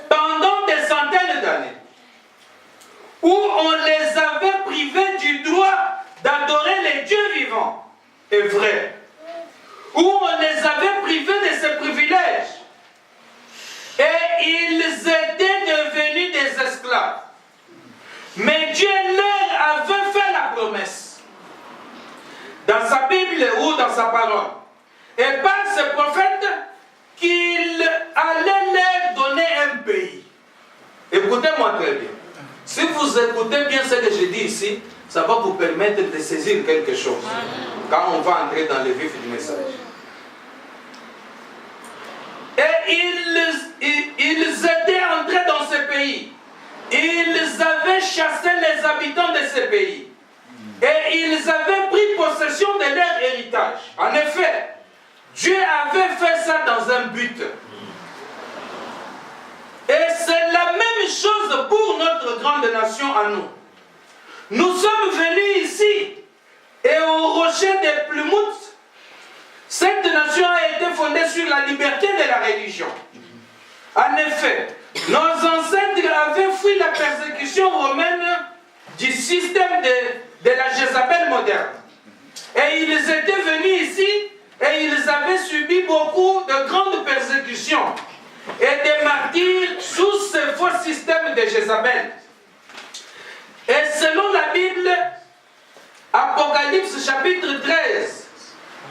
pendant des centaines d'années, où on les avait privés du droit d'adorer les dieux vivants et vrais, où on les avait privés de ces privilèges, et ils étaient devenus des esclaves. Mais Dieu leur avait fait la promesse dans sa Bible ou dans sa parole, et par ce prophète, qu'il allait leur donner un pays. Écoutez-moi très bien. Si vous écoutez bien ce que je dis ici, ça va vous permettre de saisir quelque chose quand on va entrer dans le vif du message. Et ils étaient entrés dans ce pays. Ils avaient chassé les habitants de ce pays. Et ils avaient pris possession de leur héritage. En effet, Dieu avait fait ça dans un but. Et c'est la même chose pour notre grande nation à nous. Nous sommes venus ici et au rocher de Plymouth, cette nation a été fondée sur la liberté de la religion. En effet, nos ancêtres avaient fui la persécution romaine du système de la Jézabel moderne. Et ils étaient venus ici et ils avaient subi beaucoup de grandes persécutions et des martyrs sous ce faux système de Jézabel. Et selon la Bible, Apocalypse chapitre 13,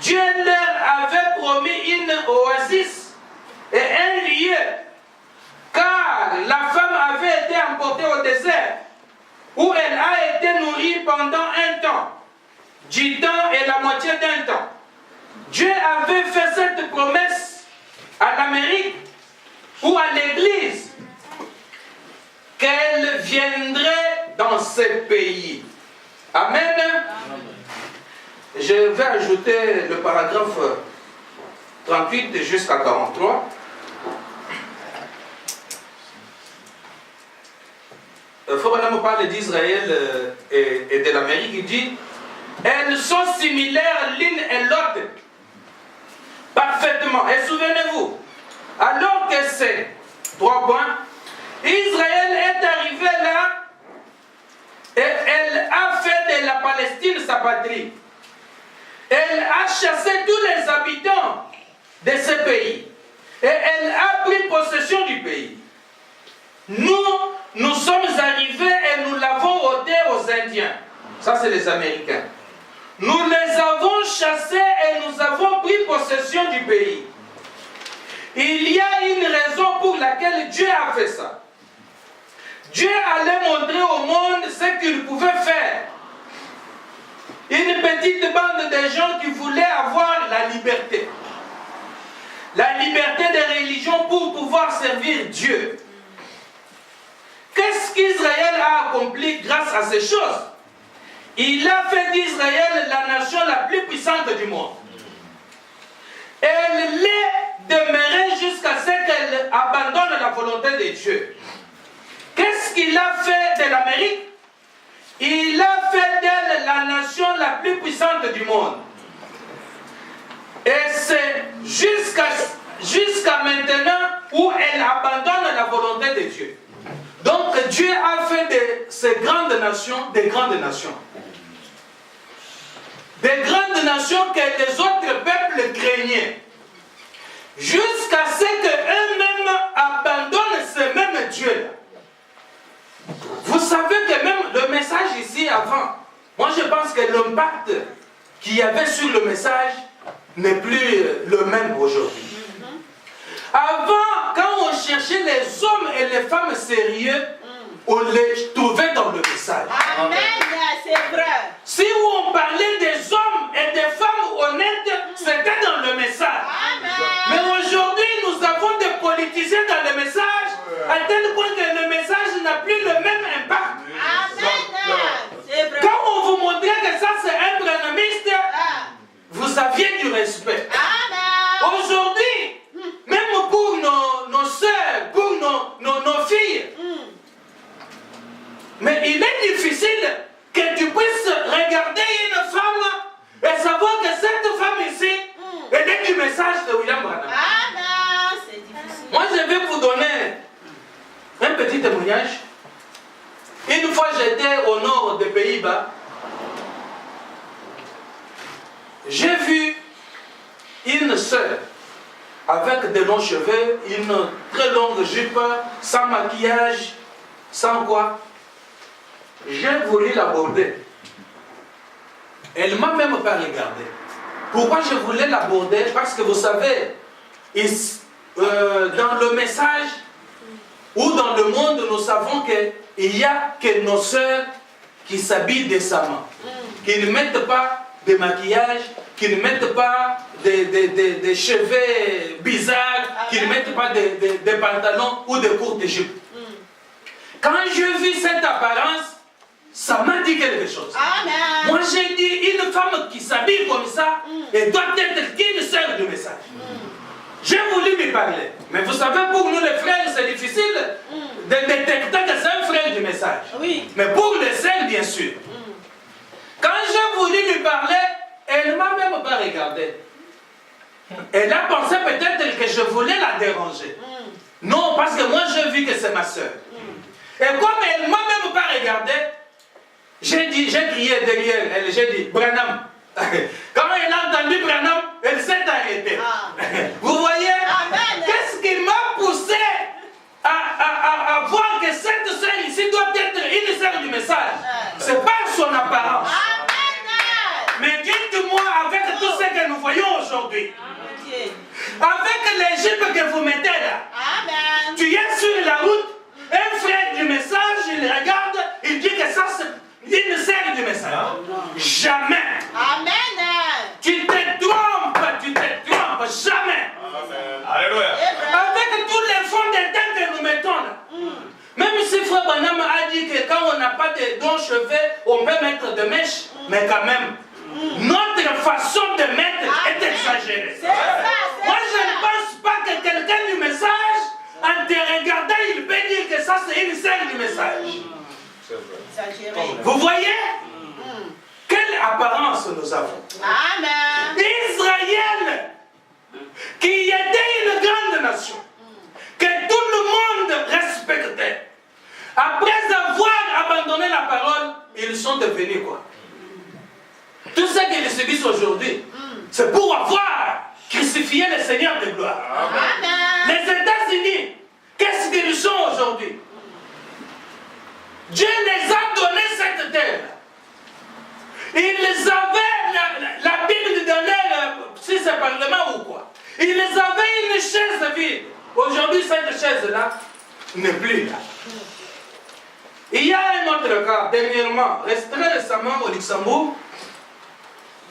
Dieu leur avait promis une oasis et un lieu, car la femme avait été emportée au désert, où elle a été nourrie pendant un temps, du temps et la moitié d'un temps. Dieu avait fait cette promesse à l'Amérique ou à l'Église, qu'elle viendrait dans ce pays. Amen. Je vais ajouter le paragraphe 38 jusqu'à 43. Frère parle d'Israël et de l'Amérique. Il dit: elles sont similaires l'une et l'autre parfaitement. Et souvenez-vous, alors que c'est 3 points, Israël est arrivé là et elle a fait de la Palestine sa patrie. Elle a chassé tous les habitants de ce pays et elle a pris possession du pays. Nous sommes arrivés et nous l'avons ôté aux Indiens. Ça, c'est les Américains. Nous les avons chassés et nous avons pris possession du pays. Il y a une raison pour laquelle Dieu a fait ça. Dieu allait montrer au monde ce qu'il pouvait faire. Une petite bande de gens qui voulaient avoir la liberté. La liberté de religion pour pouvoir servir Dieu. Qu'est-ce qu'Israël a accompli grâce à ces choses? Il a fait d'Israël la nation la plus puissante du monde. Elle l'est demeurée jusqu'à ce qu'elle abandonne la volonté de Dieu. Qu'est-ce qu'il a fait de l'Amérique? Il a fait d'elle la nation la plus puissante du monde. Et c'est jusqu'à maintenant où elle abandonne la volonté de Dieu. Donc Dieu a fait de ces grandes nations des grandes nations. Des grandes nations que les autres peuples craignaient. Jusqu'à ce qu'eux-mêmes abandonnent ce même Dieu-là. Vous savez que même le message ici avant, moi je pense que l'impact qu'il y avait sur le message n'est plus le même aujourd'hui. Avant, quand on cherchait les hommes et les femmes sérieux, on les trouvait dans le message. Amen, c'est vrai. Si on parlait des hommes et des femmes honnêtes, c'était dans le message. Amen. Mais aujourd'hui, nous avons des politiciens dans le message, à tel point que le message n'a plus le même impact. Amen, c'est vrai. Quand on vous montrait que ça c'est un prénomiste, vous aviez du respect. Amen. Aujourd'hui, même pour nos soeurs, pour nos filles, mais il est difficile que tu puisses regarder une femme et savoir que cette femme ici est du message de William Branham. Amen, c'est difficile. Moi, je vais vous donner un petit témoignage. Une fois, j'étais au nord des Pays-Bas. J'ai vu une sœur avec de longs cheveux, une très longue jupe, sans maquillage, sans quoi. J'ai voulu l'aborder. Elle ne m'a même pas regardé. Pourquoi je voulais l'aborder? Parce que vous savez, dans le message, où dans le monde, nous savons qu'il n'y a que nos sœurs qui s'habillent décemment, qui ne mettent pas de maquillage, qui ne mettent pas des cheveux bizarres, qui ne mettent pas des pantalons ou de courtes jupes. Quand j'ai vu cette apparence, ça m'a dit quelque chose. Amen. Moi j'ai dit, une femme qui s'habille comme ça, elle doit être qu'une sœur du message. J'ai voulu lui parler. Mais vous savez, pour nous les frères, c'est difficile de détecter que c'est un frère du message. Oui. Mais pour les sœurs, bien sûr. Quand j'ai voulu lui parler, elle ne m'a même pas regardé. Elle a pensé peut-être que je voulais la déranger. Non, parce que moi j'ai vu que c'est ma sœur. Et comme elle ne m'a même pas regardé, j'ai crié derrière elle, j'ai dit, Branham. Quand elle a entendu Branham, elle s'est arrêtée. Vous voyez, qu'est-ce qui m'a poussé à voir que cette sœur ici doit être une sœur du message? C'est pas son apparence. Mais dites-moi, avec tout ce que nous voyons aujourd'hui, avec les jupes que vous mettez là, tu es sur la route, un frère du message, il regarde, il dit que ça c'est une sœur du message. Jamais. Amen. Tu te trompes, jamais. Alléluia. Avec tous les fonds de teint que nous mettons là. Même si Frère Branham a dit que quand on n'a pas de dons cheveux, on peut mettre de mèches, mais quand même, notre façon de mettre est exagérée. Moi, je ne pense pas que quelqu'un du message, en te regardant, il peut dire que ça c'est une sœur du message. Vous voyez? Quelle apparence nous avons? Amen. Israël, qui était une grande nation, que tout le monde respectait, après avoir abandonné la parole, ils sont devenus quoi? Tout ce qu'ils subissent aujourd'hui, c'est pour avoir crucifié le Seigneur de gloire. Amen. Les États-Unis, qu'est-ce qu'ils sont aujourd'hui? Dieu les a donné cette terre. Ils avaient la Bible de leur, si c'est parlement ou quoi. Ils avaient une chaise vide. Aujourd'hui, cette chaise-là n'est plus là. Il y a un autre cas, dernièrement, très récemment au Luxembourg,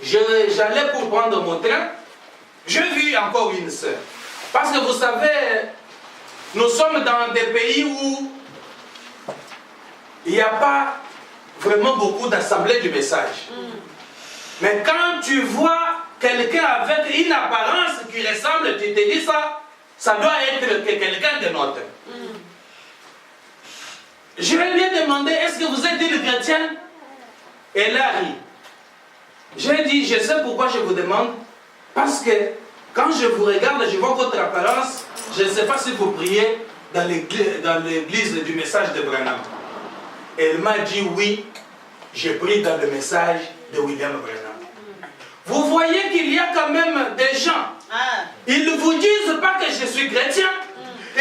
j'allais pour prendre mon train, j'ai vu encore une sœur. Parce que vous savez, nous sommes dans des pays où il n'y a pas vraiment beaucoup d'assemblées du message. Mais quand tu vois quelqu'un avec une apparence qui ressemble, tu te dis ça doit être quelqu'un de notre. Je vais lui demander, est-ce que vous êtes une chrétienne? Elle a ri. J'ai dit, je sais pourquoi je vous demande, parce que quand je vous regarde, je vois votre apparence, je ne sais pas si vous priez dans l'église du message de Branham. Elle m'a dit oui, je prie dans le message de William Branham. Vous voyez qu'il y a quand même des gens, ils ne vous disent pas que je suis chrétien,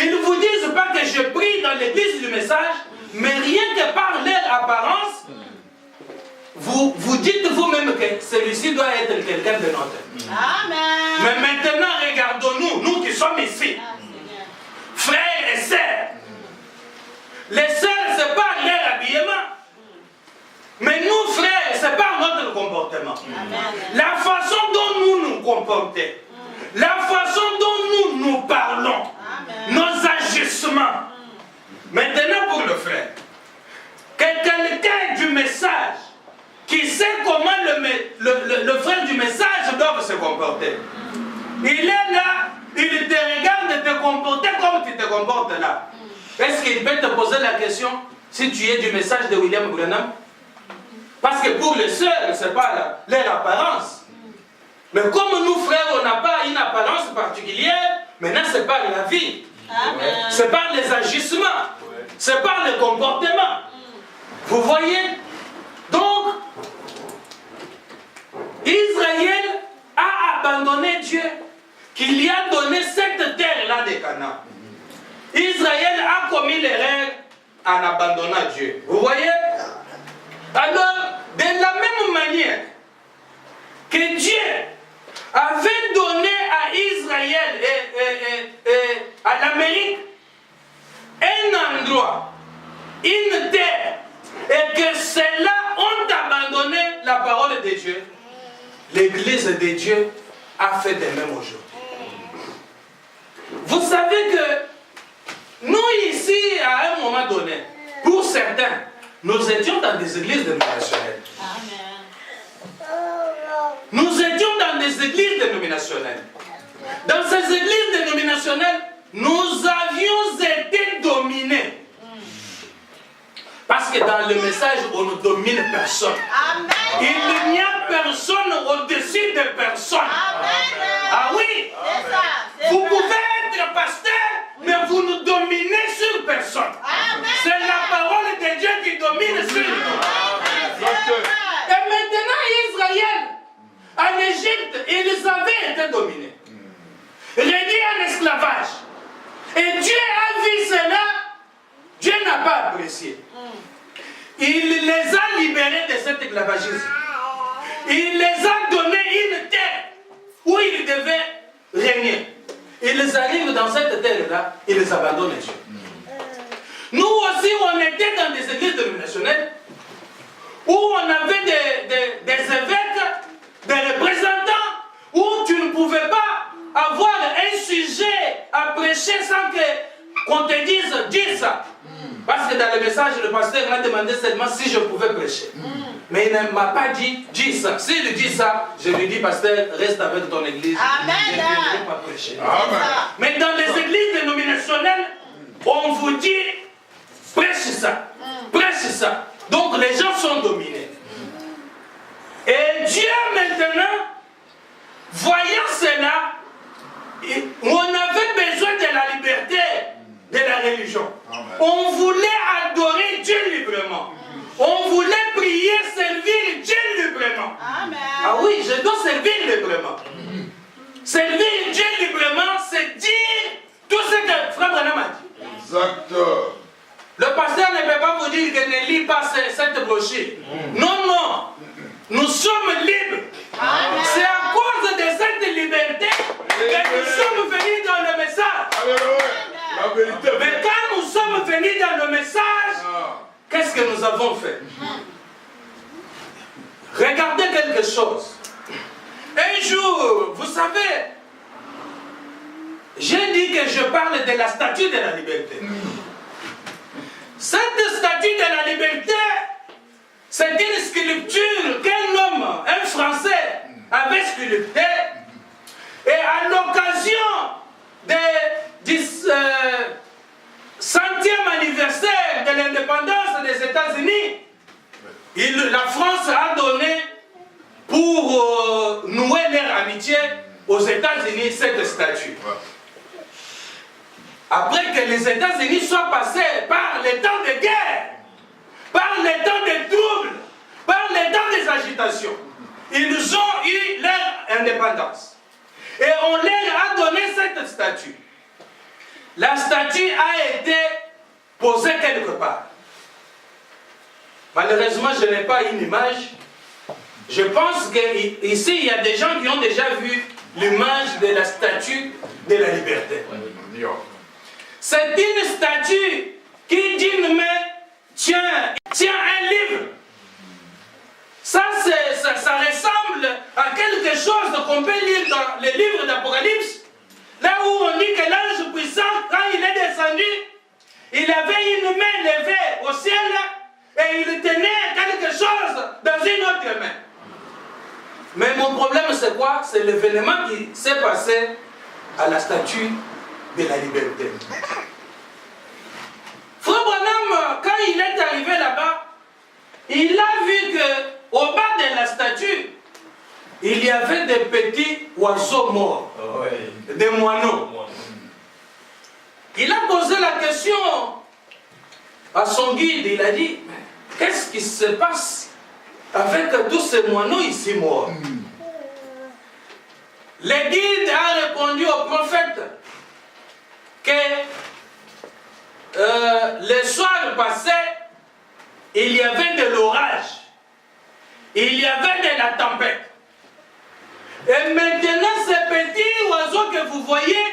ils ne vous disent pas que je prie dans l'église du message, mais rien que par leur apparence, vous dites vous-même que celui-ci doit être quelqu'un de notre. Amen. Mais maintenant, regardons-nous, nous qui sommes ici, frères et sœurs. Les sœurs, c'est par leur habillement. Mais nous, frères, c'est par notre comportement. La façon dont nous nous comportons, la façon dont nous nous parlons, nos agissements. Maintenant, pour le frère, que quelqu'un du message qui sait comment le frère du message doit se comporter. Il est là, il te regarde te comporter comme tu te comportes là. Est-ce qu'il peut te poser la question si tu es du message de William Branham? Parce que pour les sœurs, ce n'est pas leur apparence. Mais comme nous, frères, on n'a pas une apparence particulière, maintenant c'est par la vie. C'est par les agissements. C'est par le comportement. Vous voyez? Donc, Israël a abandonné Dieu, qui lui a donné cette terre-là de Canaan. Israël a commis l'erreur en abandonnant Dieu. Vous voyez? Alors, de la même manière que Dieu avait donné à Israël et à l'Amérique un une terre et que ceux-là ont abandonné la parole de Dieu, l'Église de Dieu a fait de même aujourd'hui. Vous savez que nous ici, à un moment donné, pour certains, nous étions dans des églises dénominationnelles. Nous étions dans des églises dénominationnelles. Dans ces églises dénominationnelles, nous avions été dominés. Parce que dans le message, on ne domine personne. Amen. Il n'y a personne au-dessus de personne. Amen. Ah oui. C'est ça. Vous pouvez être pasteur, mais vous ne dominez sur personne. Amen. C'est la parole de Dieu qui domine sur nous. Et maintenant, Israël, en Égypte, ils avaient été dominés. Réduits en esclavage. Et Dieu a vu cela. Dieu n'a pas apprécié. Il les a libérés de cet esclavagisme. Il les a donné une terre où ils devaient régner. Ils arrivent dans cette terre-là, ils les abandonnent Dieu. Nous aussi, on était dans des églises dénominationnelles où on avait des évêques, des représentants, où tu ne pouvais pas avoir un sujet à prêcher sans qu'on te dise « dis ça ». Parce que dans le message, le pasteur m'a demandé seulement si je pouvais prêcher. Mais il ne m'a pas dit « dis ça ». S'il dit ça, je lui dis « pasteur, reste avec ton église ». Amen. Je ne viendrai pas prêcher. Amen. Mais dans les églises dénominationnelles, on vous dit « prêche ça, prêche ça ». Donc les gens sont dominés. Et Dieu maintenant, voyant cela, on avait besoin de la liberté de la religion. Amen. On voulait adorer Dieu librement. On voulait prier, servir Dieu librement. Amen. Ah oui, je dois servir librement. Servir Dieu librement, c'est dire tout ce que Frère Branham a dit. Exact. Le pasteur ne peut pas vous dire que ne lis pas cette brochure. Non, non. Nous sommes libres. Amen. C'est à cause de cette liberté que nous sommes venus dans le message. Alléluia. La vérité. Mais quand nous sommes venus dans le message, qu'est-ce que nous avons fait? Regardez quelque chose. Un jour, vous savez, j'ai dit que je parle de la statue de la liberté. Cette statue de la liberté, c'est une sculpture qu'un homme, un Français, avait sculptée. Et à l'occasion du 100e anniversaire de l'indépendance des États-Unis, la France a donné pour nouer leur amitié aux États-Unis cette statue. Après que les États-Unis soient passés par les temps de guerre, par les temps de troubles, par les temps des agitations, ils ont eu leur indépendance. Et on leur a donné cette statue. La statue a été posée quelque part. Malheureusement, je n'ai pas une image. Je pense qu'ici, il y a des gens qui ont déjà vu l'image de la statue de la liberté. C'est une statue qui d'une main tient un livre. Ça ressemble à quelque chose qu'on peut lire dans les livres d'Apocalypse. Là où on dit que l'ange puissant, quand il est descendu, il avait une main levée au ciel et il tenait quelque chose dans une autre main. Mais mon problème c'est quoi? C'est l'événement qui s'est passé à la statue de la liberté. Frère Branham, quand il est arrivé là-bas, il a vu qu'au bas de la statue, il y avait des petits oiseaux morts, des moineaux. Il a posé la question à son guide, il a dit, qu'est-ce qui se passe avec tous ces moineaux ici morts? Le guide a répondu au prophète que le soir passé, il y avait de l'orage, il y avait de la tempête. Et maintenant, ces petits oiseaux que vous voyez,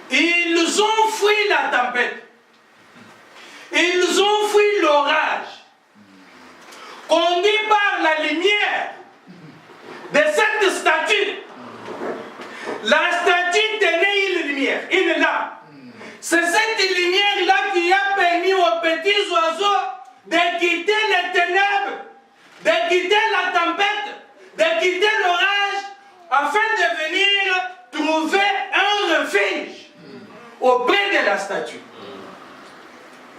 ils ont fui la tempête. Ils Ils ont fui l'orage, conduits par la lumière de cette statue. La statue tenait une lumière, une lampe. C'est cette lumière-là qui a permis aux petits oiseaux de quitter les ténèbres, de quitter la tempête, de quitter l'orage, afin de venir trouver un refuge auprès de la statue.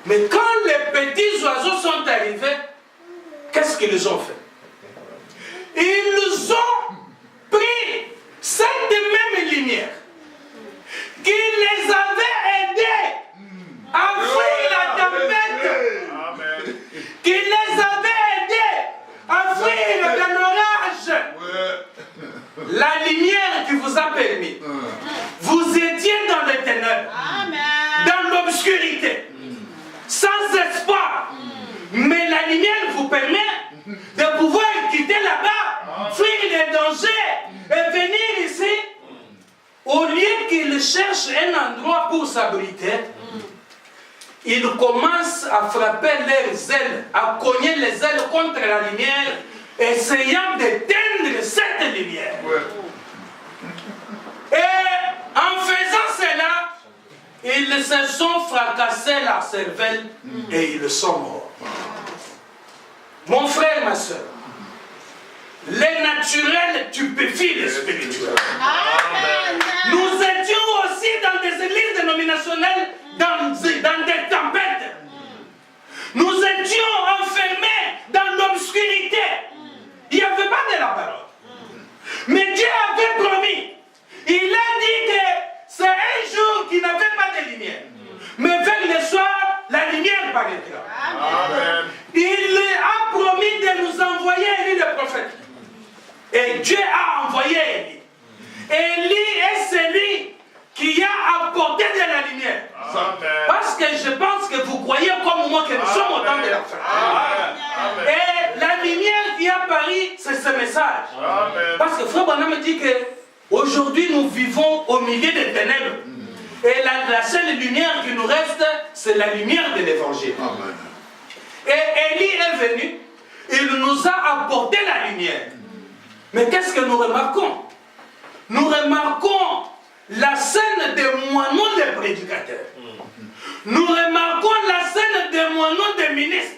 Mais quand les petits oiseaux sont arrivés, qu'est-ce qu'ils ont fait? Ils ont pris cette même lumière qui les avait aidés à fuir la tempête, qui les avait aidés à fuir de l'orage. La lumière qui vous a permis. Vous étiez dans les ténèbres, dans l'obscurité, sans espoir. Mais la lumière vous permet de pouvoir quitter là-bas, fuir les dangers et venir ici. Au lieu qu'ils cherchent un endroit pour s'abriter, ils commencent à frapper leurs ailes, à cogner les ailes contre la lumière, essayant d'éteindre cette lumière. Et en faisant cela, ils se sont fracassés la cervelle et ils sont morts. Mon frère, ma soeur, les naturels stupéfient les spirituels. Nous étions aussi dans des églises dénominationnelles, dans des tempêtes. Nous étions enfermés dans l'obscurité. Il n'y avait pas de la parole. Mais Dieu avait promis. Il a dit que c'est un jour qui n'avait pas de lumière. Mais vers le soir, la lumière paraîtra. Amen. Il a promis de nous envoyer Élie le prophète. Et Dieu a envoyé Élie. Élie est celui qui a apporté de la lumière. Amen. Parce que je pense que vous croyez comme moi que nous sommes au temps de la fin. Amen. Et la lumière qui a apparu, c'est ce message. Amen. Parce que Frère Branham me dit que aujourd'hui nous vivons au milieu des ténèbres. Et la seule lumière qui nous reste, c'est la lumière de l'évangile. Et Élie est venu, il nous a apporté la lumière. Mais qu'est-ce que nous remarquons? Nous remarquons la scène des moineaux des prédicateurs. Nous remarquons la scène des moineaux des ministres.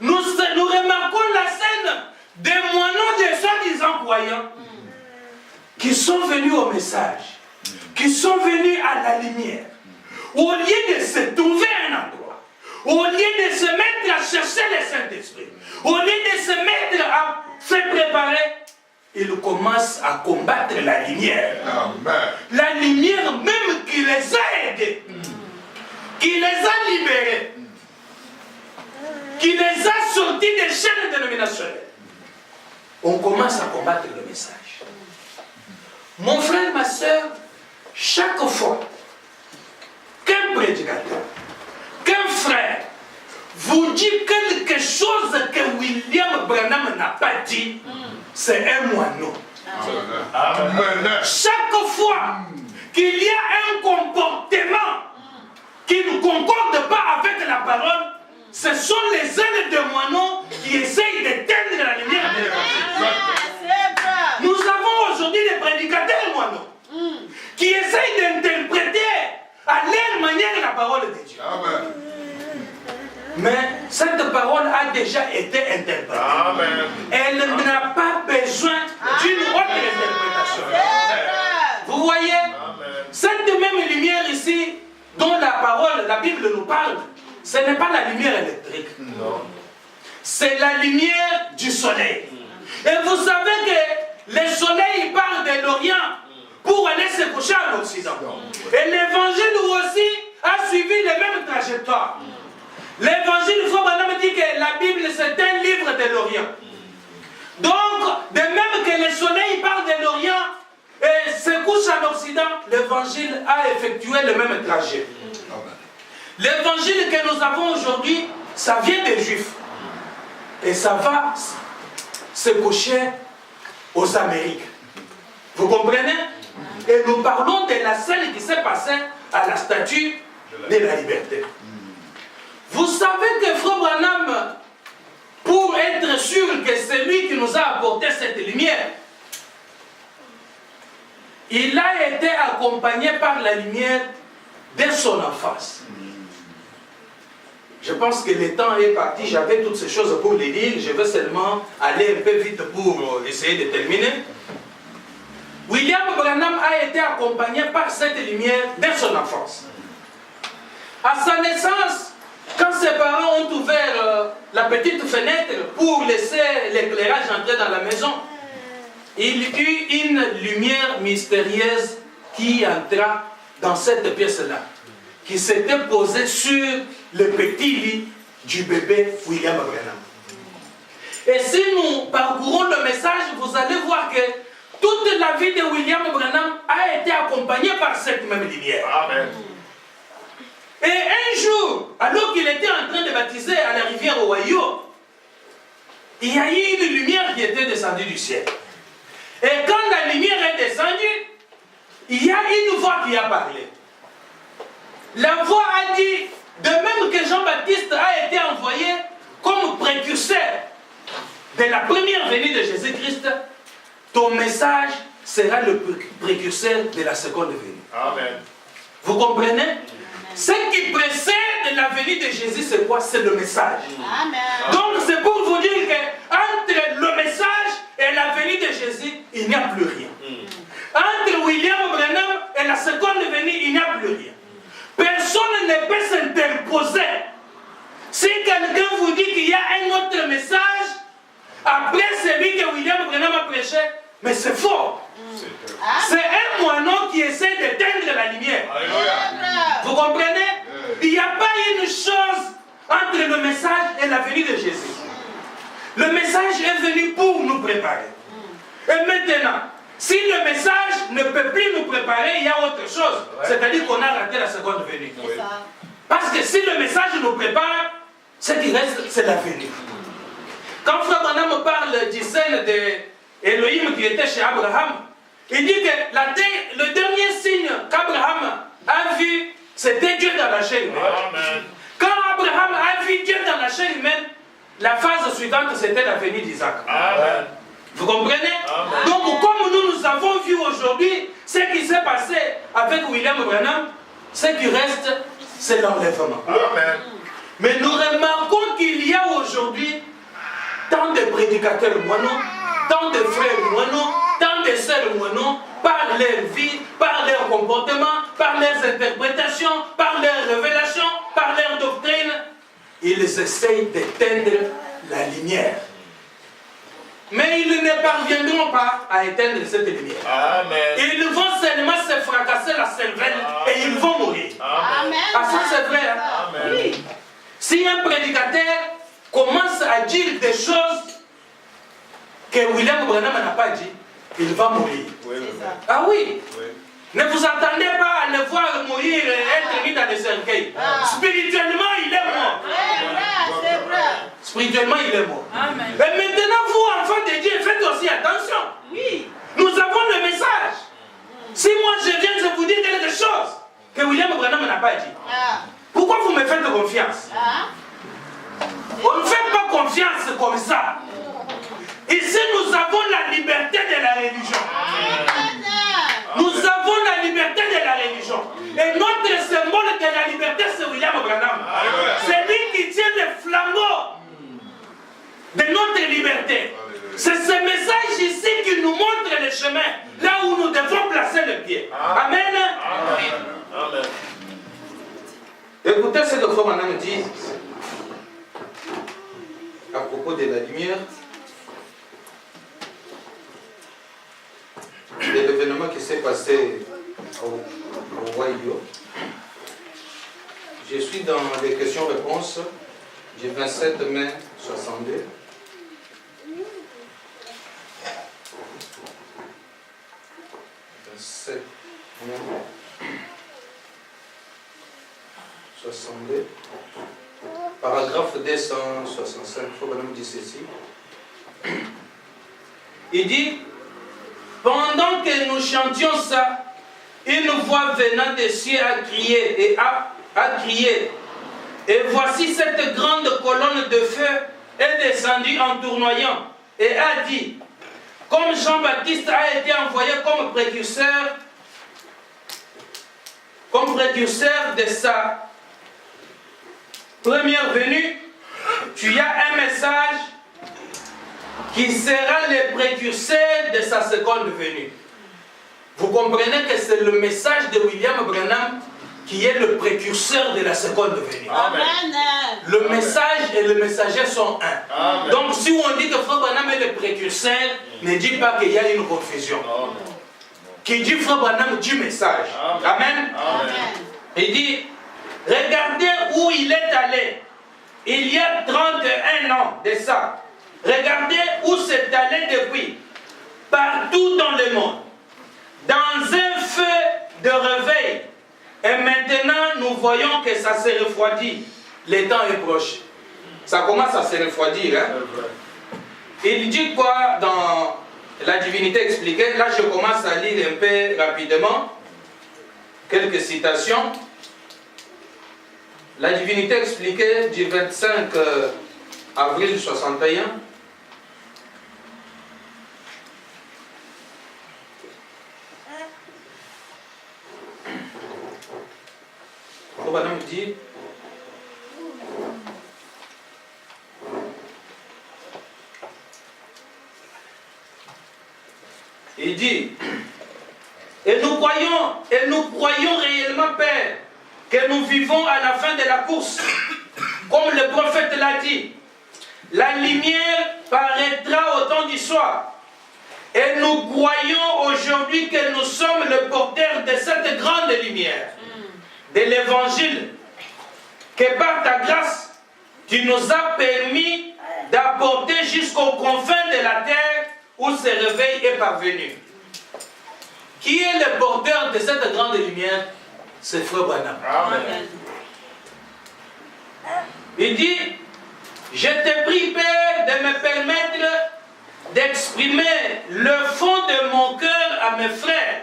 Nous remarquons la scène des moineaux des soi-disant croyants qui sont venus au message, qui sont venus à la lumière. Au lieu de se trouver un endroit, au lieu de se mettre à chercher le Saint-Esprit, au lieu de se mettre à se préparer, ils commencent à combattre la lumière. Amen. La lumière même qui les a aidés, qui les a libérés, qui les a sortis des chaînes dénominationnelles. On commence à combattre le message. Mon frère, ma soeur, chaque fois qu'un prédicateur, qu'un frère vous dit quelque chose que William Branham n'a pas dit, c'est un moineau. Amen. Chaque fois qu'il y a un comportement qui ne concorde pas avec la parole, ce sont les ailes de moineaux qui essayent d'éteindre la lumière de l'évangile. Nous avons aujourd'hui des prédicateurs moineaux qui essayent d'interpréter à leur manière la parole de Dieu. Amen. Mais cette parole a déjà été interprétée. Amen. Elle n'a pas besoin d'une autre interprétation. Vous voyez, cette même lumière ici, dont la parole, la Bible nous parle, ce n'est pas la lumière électrique. C'est la lumière du soleil. Et vous savez que le soleil part de l'Orient pour aller se coucher à l'Occident. Et l'évangile aussi a suivi les mêmes trajectoires. L'évangile, Frère Branham dit que la Bible c'est un livre de l'Orient. Donc, de même que le soleil part de l'Orient et se couche à l'Occident, l'évangile a effectué le même trajet. L'évangile que nous avons aujourd'hui, ça vient des Juifs. Et ça va se coucher aux Amériques. Vous comprenez? Et nous parlons de la scène qui s'est passée à la statue de la liberté. Vous Vous savez que Frère Branham, pour être sûr que c'est lui qui nous a apporté cette lumière, il a été accompagné par la lumière dès son enfance. Je pense que le temps est parti, j'avais toutes ces choses pour les dire, je vais seulement aller un peu vite pour essayer de terminer. William Branham a été accompagné par cette lumière dès son enfance. À sa naissance, quand ses parents ont ouvert la petite fenêtre pour laisser l'éclairage entrer dans la maison, il y eut une lumière mystérieuse qui entra dans cette pièce-là, qui s'était posée sur le petit lit du bébé William Branham. Et si nous parcourons le message, vous allez voir que toute la vie de William Branham a été accompagnée par cette même lumière. Amen. Et un jour, alors qu'il était en train de baptiser à la rivière Ohio, il y a eu une lumière qui était descendue du ciel. Et quand la lumière est descendue, il y a une voix qui a parlé. La voix a dit, de même que Jean-Baptiste a été envoyé comme précurseur de la première venue de Jésus-Christ, ton message sera le précurseur de la seconde venue. Amen. Vous comprenez? Ce qui précède la venue de Jésus, c'est quoi? C'est le message. Amen. Donc c'est pour vous dire qu'entre le message et la venue de Jésus, il n'y a plus rien. Entre William Branham et la seconde venue, il n'y a plus rien. Personne ne peut s'interposer. Si quelqu'un vous dit qu'il y a un autre message, après celui que William Branham a prêché, mais c'est faux. C'est un moineau qui essaie d'éteindre la lumière. Alléluia. Vous comprenez? Il n'y a pas une chose entre le message et la venue de Jésus. Le message est venu pour nous préparer. Et maintenant, si le message ne peut plus nous préparer, il y a autre chose. C'est-à-dire qu'on a raté la seconde venue. Parce que si le message nous prépare, ce qui reste, c'est la venue. Quand Frère Branham parle du scène d'Élohim qui était chez Abraham, il dit que le dernier signe qu'Abraham a vu, c'était Dieu dans la chair humaine. Amen. Quand Abraham a vu Dieu dans la chair humaine, la phase suivante, c'était la venue d'Isaac. Amen. Vous comprenez? Amen. Donc, comme nous avons vu aujourd'hui ce qui s'est passé avec William Branham, ce qui reste, c'est l'enlèvement. Amen. Mais nous remarquons qu'il y a aujourd'hui tant de prédicateurs moineaux, tant de frères moineaux, tant de sœurs moineaux, par leur vie, par leur comportement, par leurs interprétations, par leurs révélations, par leur doctrine, ils essayent d'éteindre la lumière. Mais ils ne parviendront pas à éteindre cette lumière. Amen. Ils vont seulement se fracasser la cervelle et ils vont mourir. Amen. Ah, ça c'est vrai. Hein? Amen. Oui. Si un prédicateur commence à dire des choses que William Branham n'a pas dit, il va mourir. Oui, oui. Ah oui. Oui. Ne vous attendez pas à le voir mourir et être mis dans le cercueil. Spirituellement, il est mort. C'est vrai. Spirituellement, il est mort. Amen. Et maintenant, vous, enfants de Dieu, faites aussi attention. Oui. Nous avons le message. Si moi je viens de vous dire quelque chose que William Branham n'a pas dit, pourquoi vous me faites confiance? On ne fait pas confiance comme ça. Ici, nous avons la liberté de la religion. Nous avons la liberté de la religion. Et notre symbole de la liberté, c'est William Branham. C'est lui qui tient le flambeau de notre liberté. C'est ce message ici qui nous montre le chemin, là où nous devons placer le pied. Amen. Amen. Écoutez ce que Frère Branham dit à propos de la lumière. De l'événement qui s'est passé au Ohio. Je suis dans les questions-réponses du 27 mai 62. Mai 62. Paragraphe 265, il faut que nous dise ceci. Il dit, pendant que nous chantions ça, une voix venant des cieux a crié Et voici cette grande colonne de feu est descendue en tournoyant et a dit, comme Jean-Baptiste a été envoyé comme précurseur de sa première venue, tu as un message qui sera le précurseur de sa seconde venue. Vous comprenez que c'est le message de William Branham qui est le précurseur de la seconde venue. Amen. Le message et le messager sont un. Amen. Donc si on dit que Frère Branham est le précurseur, ne dis pas qu'il y a une confusion. Qui dit Frère Branham dit message. Amen. Amen. Il dit, regardez où il est allé. Il y a 31 ans de ça. Regardez où c'est allé depuis. Partout dans le monde. Dans un feu de réveil. Et maintenant, nous voyons que ça se refroidit. Le temps est proche. Ça commence à se refroidir. Hein? Il dit quoi dans la divinité expliquée? Là, je commence à lire un peu rapidement. Quelques citations. La divinité expliquée du 25 avril 61. Madame dit, il dit, et nous croyons réellement, Père, que nous vivons à la fin de la course, comme le prophète l'a dit. La lumière paraîtra au temps du soir. Et nous croyons aujourd'hui que nous sommes le porteur de cette grande lumière, de l'évangile, que par ta grâce, tu nous as permis d'apporter jusqu'aux confins de la terre où ce réveil est parvenu. Qui est le porteur de cette grande lumière? C'est Frère Branham. Amen. Il dit, je te prie, Père, de me permettre d'exprimer le fond de mon cœur à mes frères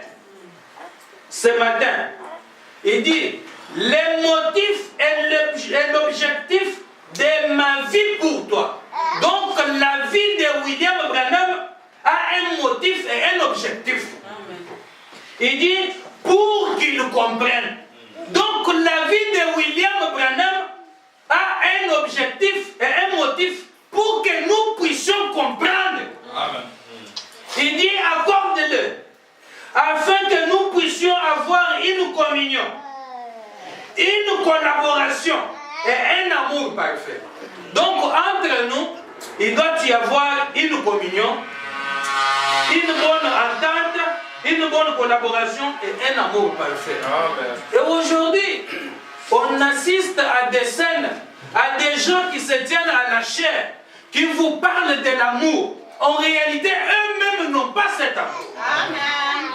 ce matin. Il dit, les motifs et l'objectif de ma vie pour toi. Donc la vie de William Branham a un motif et un objectif. Il dit, pour qu'il comprenne. Donc la vie de William Branham a un objectif et un motif pour que nous puissions comprendre. Amen. Il dit, accorde-le, afin que nous puissions avoir une communion, une collaboration et un amour parfait. Donc entre nous, il doit y avoir une communion, une bonne entente, une bonne collaboration et un amour parfait. Amen. Et aujourd'hui, on assiste à des scènes, à des gens qui se tiennent à la chair, qui vous parlent de l'amour. En réalité, eux-mêmes n'ont pas cet amour. Amen.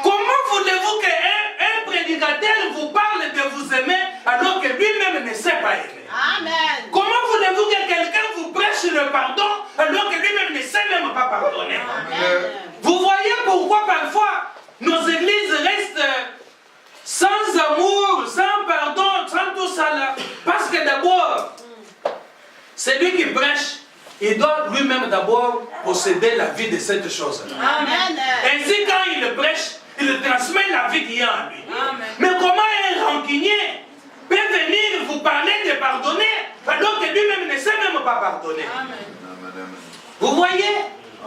Comment voulez-vous qu'un prédicateur vous parle de vous aimer alors que lui-même ne sait pas aimer? Amen. Comment voulez-vous que quelqu'un vous prêche le pardon alors que lui-même ne sait même pas pardonner? Amen. Vous voyez pourquoi parfois nos églises restent sans amour, sans pardon, sans tout ça là? Parce que d'abord, celui qui prêche, il doit lui-même d'abord posséder la vie de cette chose-là. Amen. Ainsi, quand il prêche, il transmet la vie qu'il y a en lui. Amen. Mais comment un rancunier peut venir vous parler de pardonner alors que lui-même ne sait même pas pardonner? Amen. Vous voyez?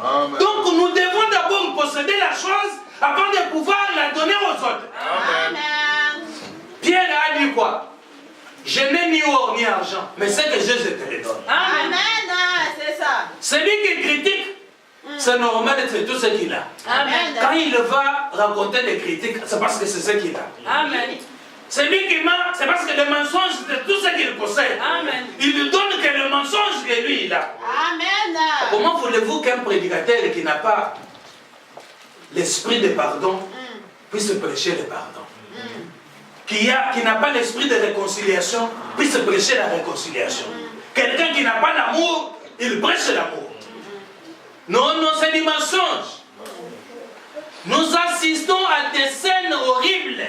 Amen. Donc nous devons d'abord posséder la chose avant de pouvoir la donner aux autres. Amen. Pierre a dit quoi? Je n'ai ni or ni argent, mais ce que j'ai, je te le donne. Amen. C'est ça. Celui qui critique, c'est normal, c'est tout ce qu'il a. Amen. Quand il va raconter des critiques, c'est parce que c'est ce qu'il a. Amen. Celui qui ment, c'est parce que le mensonge, c'est tout ce qu'il possède. Amen. Il ne donne que le mensonge que lui, il a. Amen. Comment voulez-vous qu'un prédicateur qui n'a pas l'esprit de pardon puisse prêcher le pardon? Qui n'a pas l'esprit de réconciliation puisse prêcher la réconciliation? Quelqu'un qui n'a pas l'amour, il prêche l'amour. Non, non, c'est du mensonge. Nous assistons à des scènes horribles.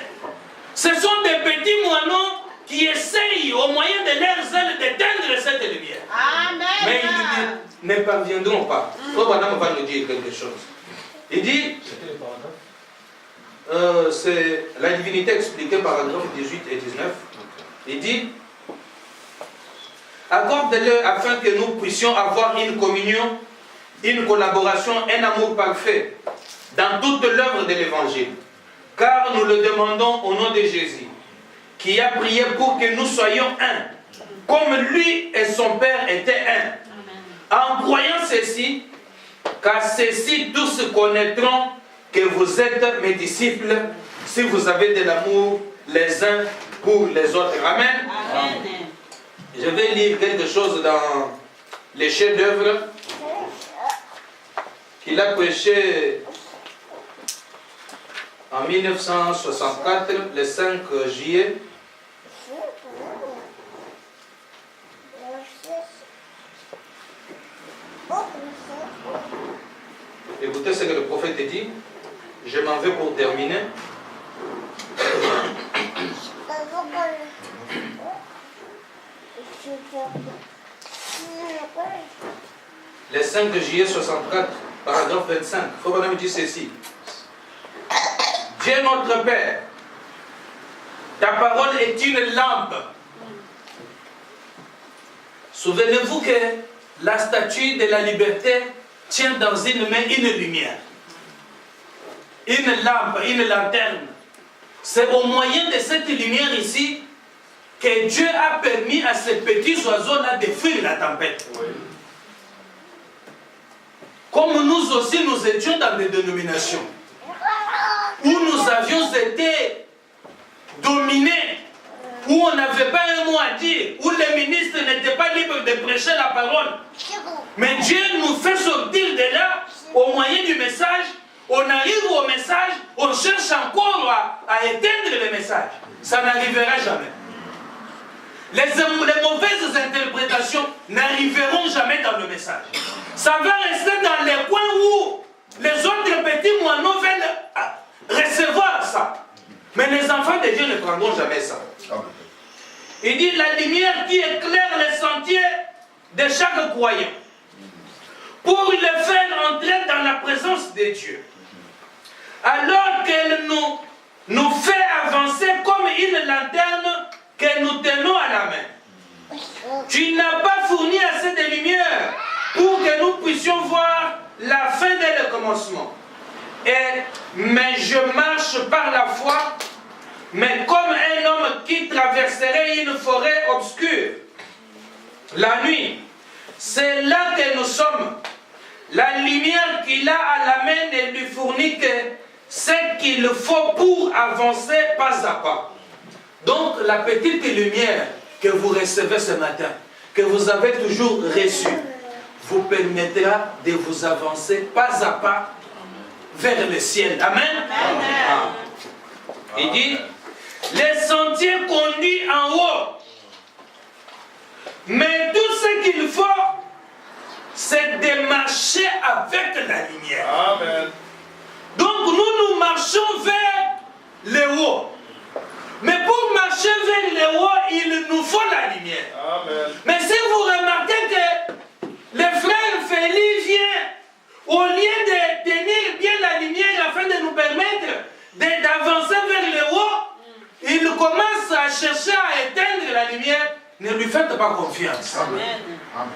Ce sont des petits moineaux qui essayent au moyen de leurs ailes d'éteindre cette lumière. Amen. Mais ils ne parviendront pas. Frère Branham va nous dire quelque chose. Il dit, c'est la divinité expliquée paragraphe 18 et 19. Il dit, accorde-le afin que nous puissions avoir une communion, une collaboration, un amour parfait dans toute l'œuvre de l'évangile. Car nous le demandons au nom de Jésus, qui a prié pour que nous soyons un, comme lui et son Père étaient un. En croyant ceci, car ceux-ci tous connaîtront que vous êtes mes disciples, si vous avez de l'amour les uns pour les autres. Amen. Amen. Je vais lire quelque chose dans les chefs-d'œuvre qu'il a prêché en 1964, le 5 juillet. Écoutez ce que le prophète dit. Je m'en vais pour terminer. Le 5 juillet 64, paragraphe 25. Il faut qu'on me dire ceci. Dieu notre Père, ta parole est une lampe. Souvenez-vous que la statue de la liberté tient dans une main une lumière. Une lampe, une lanterne. C'est au moyen de cette lumière ici que Dieu a permis à ces petits oiseaux-là de fuir la tempête. Oui. Comme nous aussi, nous étions dans des dénominations où nous avions été dominés, où on n'avait pas un mot à dire, où les ministres n'étaient pas libres de prêcher la parole. Mais Dieu nous fait sortir de là au moyen du message. On arrive au message, on cherche encore à éteindre le message. Ça n'arrivera jamais. Les mauvaises interprétations n'arriveront jamais dans le message. Ça va rester dans les coins où les autres petits moineaux veulent recevoir ça. Mais les enfants de Dieu ne prendront jamais ça. Il dit la lumière qui éclaire les sentiers de chaque croyant pour le faire entrer dans la présence de Dieu. Alors qu'elle nous fait avancer comme une lanterne que nous tenons à la main. Tu n'as pas fourni assez de lumière pour que nous puissions voir la fin dès le commencement. Mais je marche par la foi, mais comme un homme qui traverserait une forêt obscure. La nuit, c'est là que nous sommes. La lumière qu'il a à la main ne lui fournit que ce qu'il faut pour avancer pas à pas. Donc la petite lumière que vous recevez ce matin, que vous avez toujours reçue, vous permettra de vous avancer pas à pas vers le ciel. Amen. Amen. Il dit, les sentiers conduisent en haut. Mais tout ce qu'il faut, c'est de marcher avec la lumière. Amen. Donc nous marchons vers le haut. Mais pour marcher vers le haut, il nous faut la lumière. Amen. Mais si vous remarquez que le frère Félix vient, au lieu de tenir bien la lumière afin de nous permettre d'avancer vers le haut, il commence à chercher à éteindre la lumière. Ne lui faites pas confiance. Amen. Amen.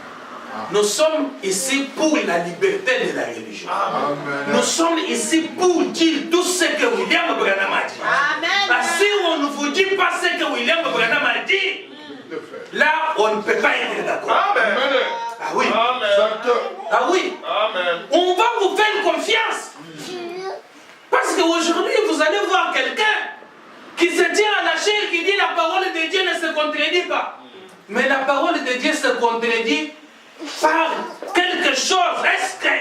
Nous sommes ici pour la liberté de la religion. Amen. Nous sommes ici pour dire tout ce que William Branham a dit. Amen. Si on ne vous dit pas ce que William Branham a dit, là, on ne peut pas être d'accord. Amen. Ah oui. Amen. Ah oui. Amen. On va vous faire confiance. Parce qu'aujourd'hui, vous allez voir quelqu'un qui se tient à la chair, qui dit la parole de Dieu ne se contredit pas. Mais la parole de Dieu se contredit par quelque chose. Est-ce que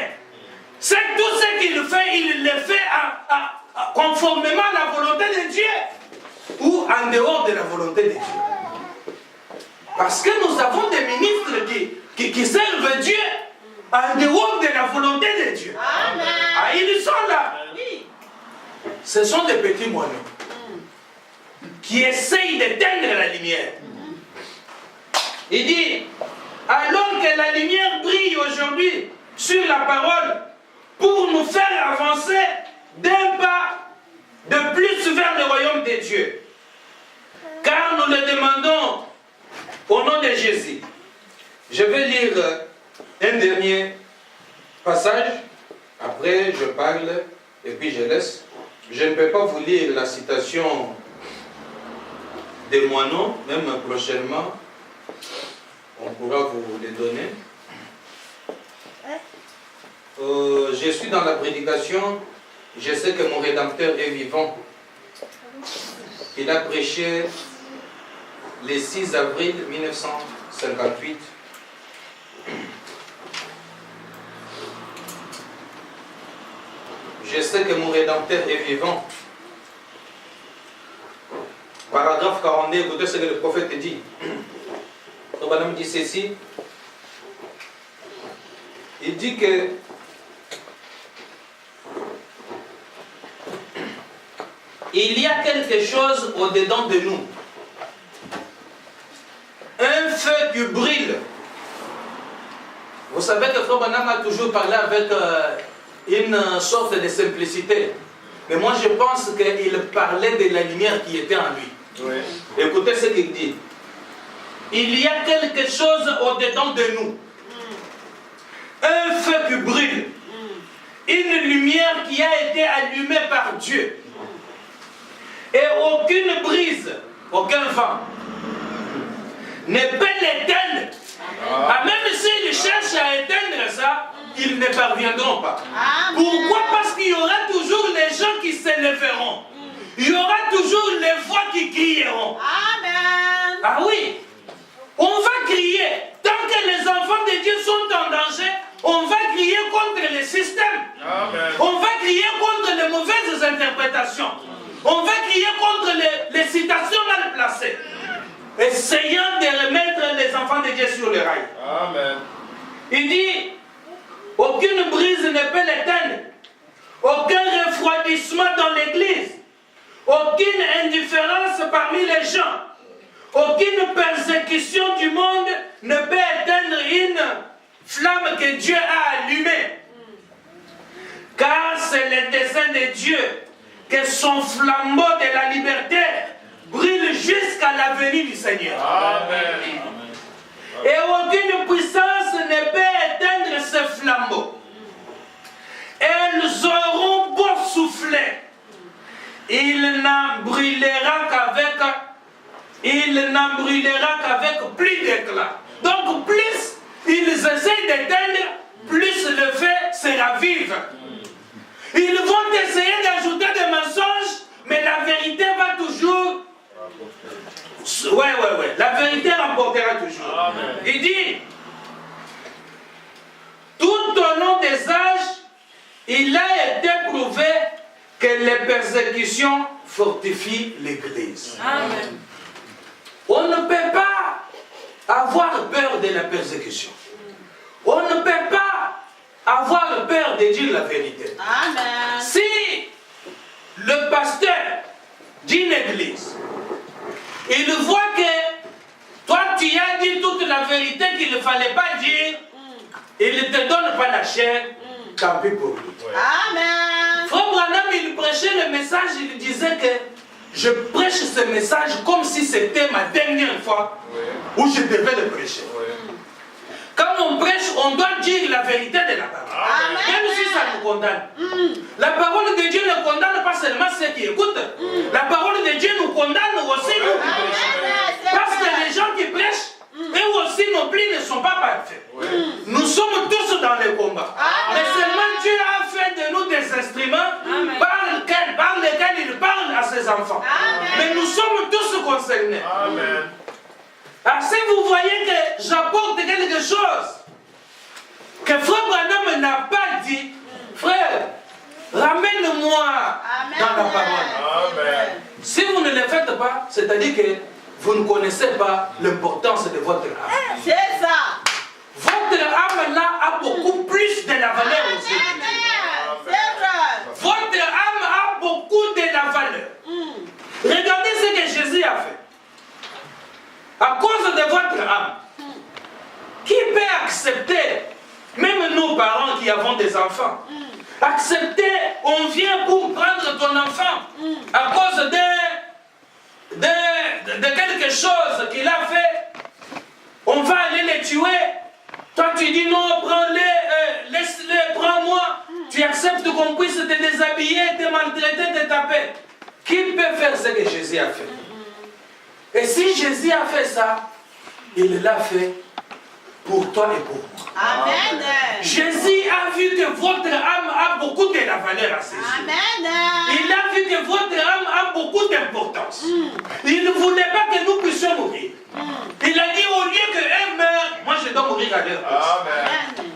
c'est tout ce qu'il fait, il le fait conformément à la volonté de Dieu ou en dehors de la volonté de Dieu? Parce que nous avons des ministres qui servent Dieu en dehors de la volonté de Dieu. Amen. Ah, ils sont là. Oui. Ce sont des petits moineaux. qui essaye d'éteindre la lumière. Il dit, alors que la lumière brille aujourd'hui sur la parole pour nous faire avancer d'un pas de plus vers le royaume de Dieu. Car nous le demandons au nom de Jésus. Je vais lire un dernier passage. Après, je parle et puis je laisse. Je ne peux pas vous lire la citation des moineaux, même prochainement. On pourra vous les donner. Je suis dans la prédication. Je sais que mon Rédempteur est vivant. Il a prêché le 6 avril 1958. Je sais que mon Rédempteur est vivant. Paragraphe 42, écoutez ce que le prophète dit. Le bonhomme dit ceci. Il dit que il y a quelque chose au-dedans de nous. Un feu qui brille. Vous savez que Frère Branham a toujours parlé avec une sorte de simplicité. Mais moi je pense qu'il parlait de la lumière qui était en lui. Oui. Écoutez ce qu'il dit. Il y a quelque chose au-dedans de nous. Un feu qui brille. Une lumière qui a été allumée par Dieu. Et aucune brise, aucun vent ne peut l'éteindre. Ah, même s'ils cherchent à éteindre ça, ils ne parviendront pas. Amen. Pourquoi? Parce qu'il y aura toujours les gens qui s'élèveront. Il y aura toujours les voix qui crieront. Amen. Ah oui, on va crier. Tant que les enfants de Dieu sont en danger, on va crier contre le système. Amen. On va crier contre les mauvaises interprétations. On va crier contre les citations mal placées. Essayant de remettre les enfants de Dieu sur le rail. Amen. Il dit, aucune brise ne peut l'éteindre. Aucun refroidissement dans l'église. Aucune indifférence parmi les gens. Aucune persécution du monde ne peut éteindre une flamme que Dieu a allumée. Car c'est le dessein de Dieu que son flambeau de la liberté brille jusqu'à la venue du Seigneur. Amen. Et aucune puissance ne peut éteindre ce flambeau. Elles auront beau souffler, il n'en brûlera qu'avec plus d'éclat. Donc plus ils essayent d'éteindre, plus le feu se ravive. Ils vont essayer d'ajouter des mensonges, mais la vérité va toujours... Ouais. La vérité remportera toujours. Amen. Il dit, tout au long des âges, il a été prouvé que les persécutions fortifient l'Église. Amen. On ne peut pas avoir peur de la persécution. On ne peut pas avoir peur de dire la vérité. Amen. Si le pasteur d'une église, il voit que toi tu as dit toute la vérité qu'il ne fallait pas dire, il ne te donne pas la chair, tant pis pour lui. Amen. Frère Branham, il prêchait le message, il disait que je prêche ce message comme si c'était ma dernière fois où je devais le prêcher. Quand on prêche, on doit dire la vérité de la parole. Amen. Même si ça nous condamne. La parole de Dieu ne condamne pas seulement ceux qui écoutent. La parole de Dieu nous condamne aussi nous qui prêchons. Parce que les gens qui prêchent, eux aussi non plus ne sont pas parfaits. Nous sommes tous dans le combat. Mais seulement Dieu a fait de nous des instruments par lesquels il parle à ses enfants. Amen. Mais nous sommes tous concernés. Amen. Alors si vous voyez que j'apporte quelque chose que Frère Branham n'a pas dit, frère, ramène-moi dans la parole. Amen. Si vous ne le faites pas, c'est-à-dire que vous ne connaissez pas l'importance de votre âme. C'est ça. Votre âme là a beaucoup plus de la valeur aussi. Votre âme a beaucoup de la valeur. Regardez ce que Jésus de votre âme. Qui peut accepter, même nous parents qui avons des enfants, accepter, on vient pour prendre ton enfant à cause de quelque chose qu'il a fait, on va aller les tuer. Toi tu dis non, prends-les, laisse-les, prends-moi. Tu acceptes qu'on puisse te déshabiller, te maltraiter, te taper. Qui peut faire ce que Jésus a fait? Et si Jésus a fait ça, il l'a fait pour toi et pour moi. Amen. Jésus a vu que votre âme a beaucoup de la valeur à ses yeux. Amen. Il a vu que votre âme a beaucoup d'importance. Il ne voulait pas que nous puissions mourir. Il a dit au lieu qu'elle meure, moi je dois mourir à leur place. Amen.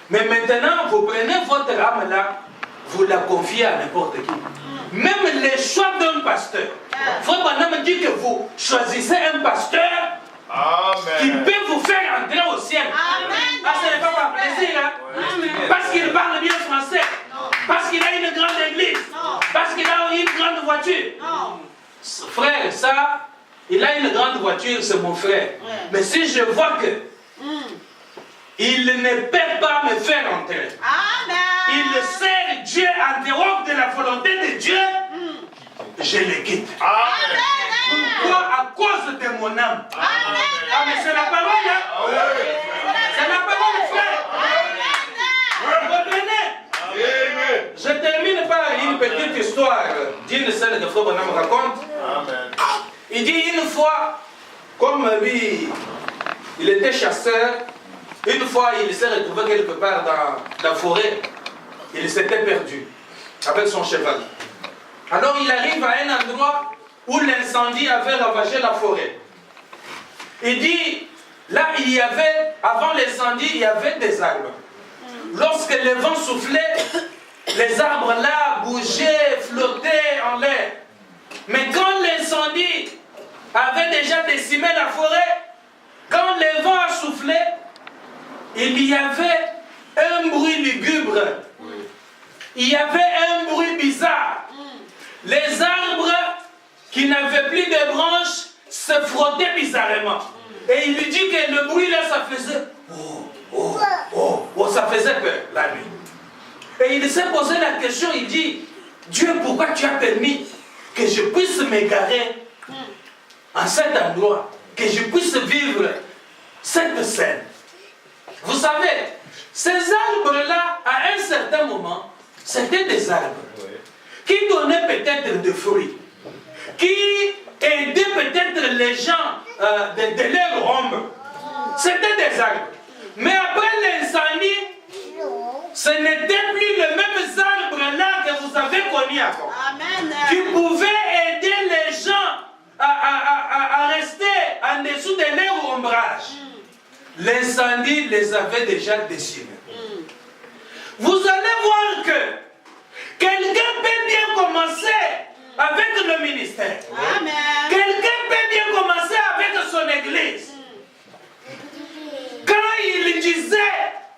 Mais maintenant, vous prenez votre âme là, vous la confiez à n'importe qui. Même les choix d'un pasteur. Votre âme dit que vous choisissez un pasteur qui peut vous faire entrer au ciel. Amen. Ah, ce n'est pas par plaisir, hein? Parce qu'il parle bien français, parce qu'il a une grande église, parce qu'il a une grande voiture. Non. Frère, ça, il a une grande voiture, c'est mon frère. Mais si je vois que il ne peut pas me faire entrer, Amen. il sert Dieu en dehors de la volonté de Dieu, je le quitte. Amen. Pourquoi? À cause de mon âme. Ah, mais c'est la parole, hein? C'est la parole, frère. Vous comprenez? Je termine par une petite histoire d'une scène que Frère Bonhomme raconte. Il dit une fois, comme lui, il était chasseur, une fois il s'est retrouvé quelque part dans la forêt, il s'était perdu avec son cheval. Alors il arrive à un endroit où l'incendie avait ravagé la forêt. Il dit, là il y avait, avant l'incendie, il y avait des arbres. Lorsque le vent soufflait, les arbres là bougeaient, flottaient en l'air. Mais quand l'incendie avait déjà décimé la forêt, quand le vent a soufflé, il y avait un bruit lugubre. Il y avait un bruit bizarre. Les arbres qui n'avaient plus de branches se frottaient bizarrement. Et il lui dit que le bruit là, ça faisait ça faisait peur la nuit. Et il s'est posé la question, il dit, Dieu, pourquoi tu as permis que je puisse m'égarer en cet endroit, que je puisse vivre cette scène? Vous savez, ces arbres-là, à un certain moment, c'était des arbres qui donnaient peut-être des fruits, qui aidaient peut-être les gens de leur ombre. C'était des arbres. Mais après l'incendie, ce n'était plus les mêmes arbres-là que vous avez connus avant. Amen. Qui pouvaient aider les gens à rester en dessous de leur ombrage. L'incendie les avait déjà décimés. Vous allez voir que quelqu'un peut bien commencer avec le ministère. Amen. Quelqu'un peut bien commencer avec son église. Quand il disait,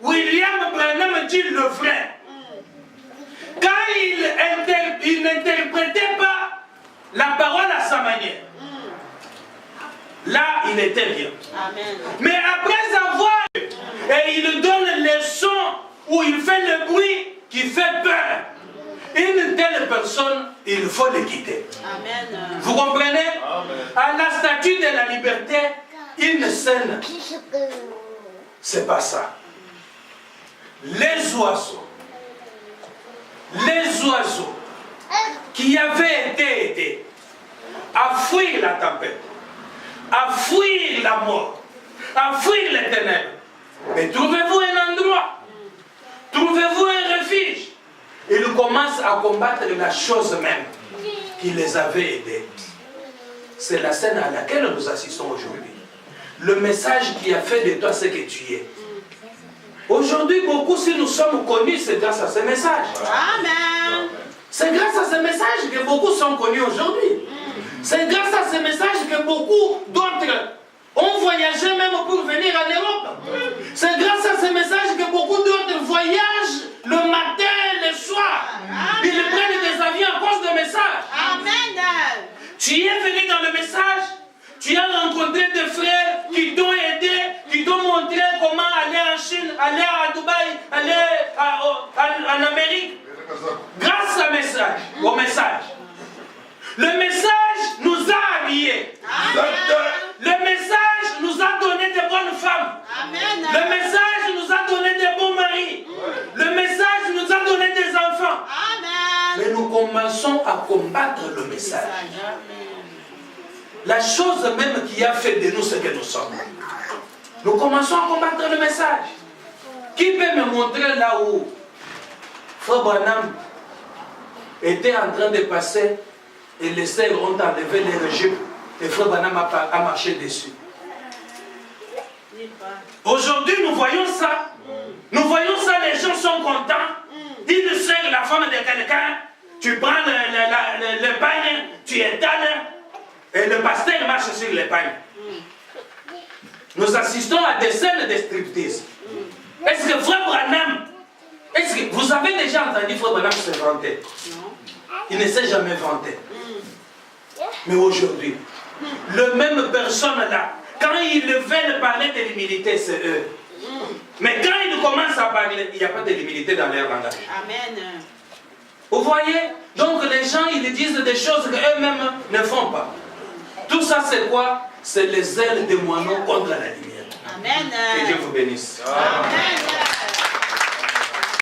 William Branham dit le vrai, quand il n'interprétait pas la parole à sa manière, là il était bien. Amen. Mais après avoir, et il donne les sons où il fait le bruit qui fait peur, une telle personne, il faut le quitter. Amen. Vous comprenez? À la statue de la liberté, une scène, c'est pas ça. Les oiseaux qui avaient été aidés à fuir la tempête, à fuir la mort, à fuir les ténèbres. Mais trouvez-vous un endroit, trouvez-vous un refuge. Ils commencent à combattre la chose même qui les avait aidés. C'est la scène à laquelle nous assistons aujourd'hui. Le message qui a fait de toi ce que tu es. Aujourd'hui, beaucoup, si nous sommes connus, c'est grâce à ce message. Amen. C'est grâce à ce message que beaucoup sont connus aujourd'hui. C'est grâce à ce message que beaucoup d'autres ont voyagé même pour venir en Europe. C'est grâce à ce message que beaucoup d'autres voyagent le matin, le soir. Ils prennent des avions à cause de message. Amen. Tu es venu dans le message, Tu as rencontré des frères qui t'ont aidé, qui t'ont montré comment aller en Chine, aller à Dubaï, aller en Amérique. Grâce au message. Le message nous a habillés. Le message nous a donné de bonnes femmes. Amen. Le message nous a donné de bons maris. Le message nous a donné des enfants. Amen. Mais nous commençons à combattre le message. Amen. La chose même qui a fait de nous ce que nous sommes. Nous commençons à combattre le message. Qui peut me montrer là où Frère Branham était en train de passer et les sœurs ont enlevé les régimes et Frère Branham a marché dessus? Aujourd'hui, nous voyons ça. Nous voyons ça, les gens sont contents. Une sœur, la femme de quelqu'un, tu prends le pagne, tu étales, et le pasteur marche sur le pagne. Nous assistons à des scènes de striptease. Est-ce que Frère Branham, est-ce que vous avez déjà entendu Frère Branham se vanter? Non. Il ne s'est jamais vanté. Mais aujourd'hui, le même personne là, quand ils veulent parler de l'humilité, c'est eux. Mais quand ils commencent à parler, il n'y a pas de l'humilité dans leur langage. Amen. Vous voyez? Donc les gens, ils disent des choses qu'eux-mêmes ne font pas. Tout ça, c'est quoi? C'est les ailes des moineaux contre la lumière. Amen. Que Dieu vous bénisse. Amen.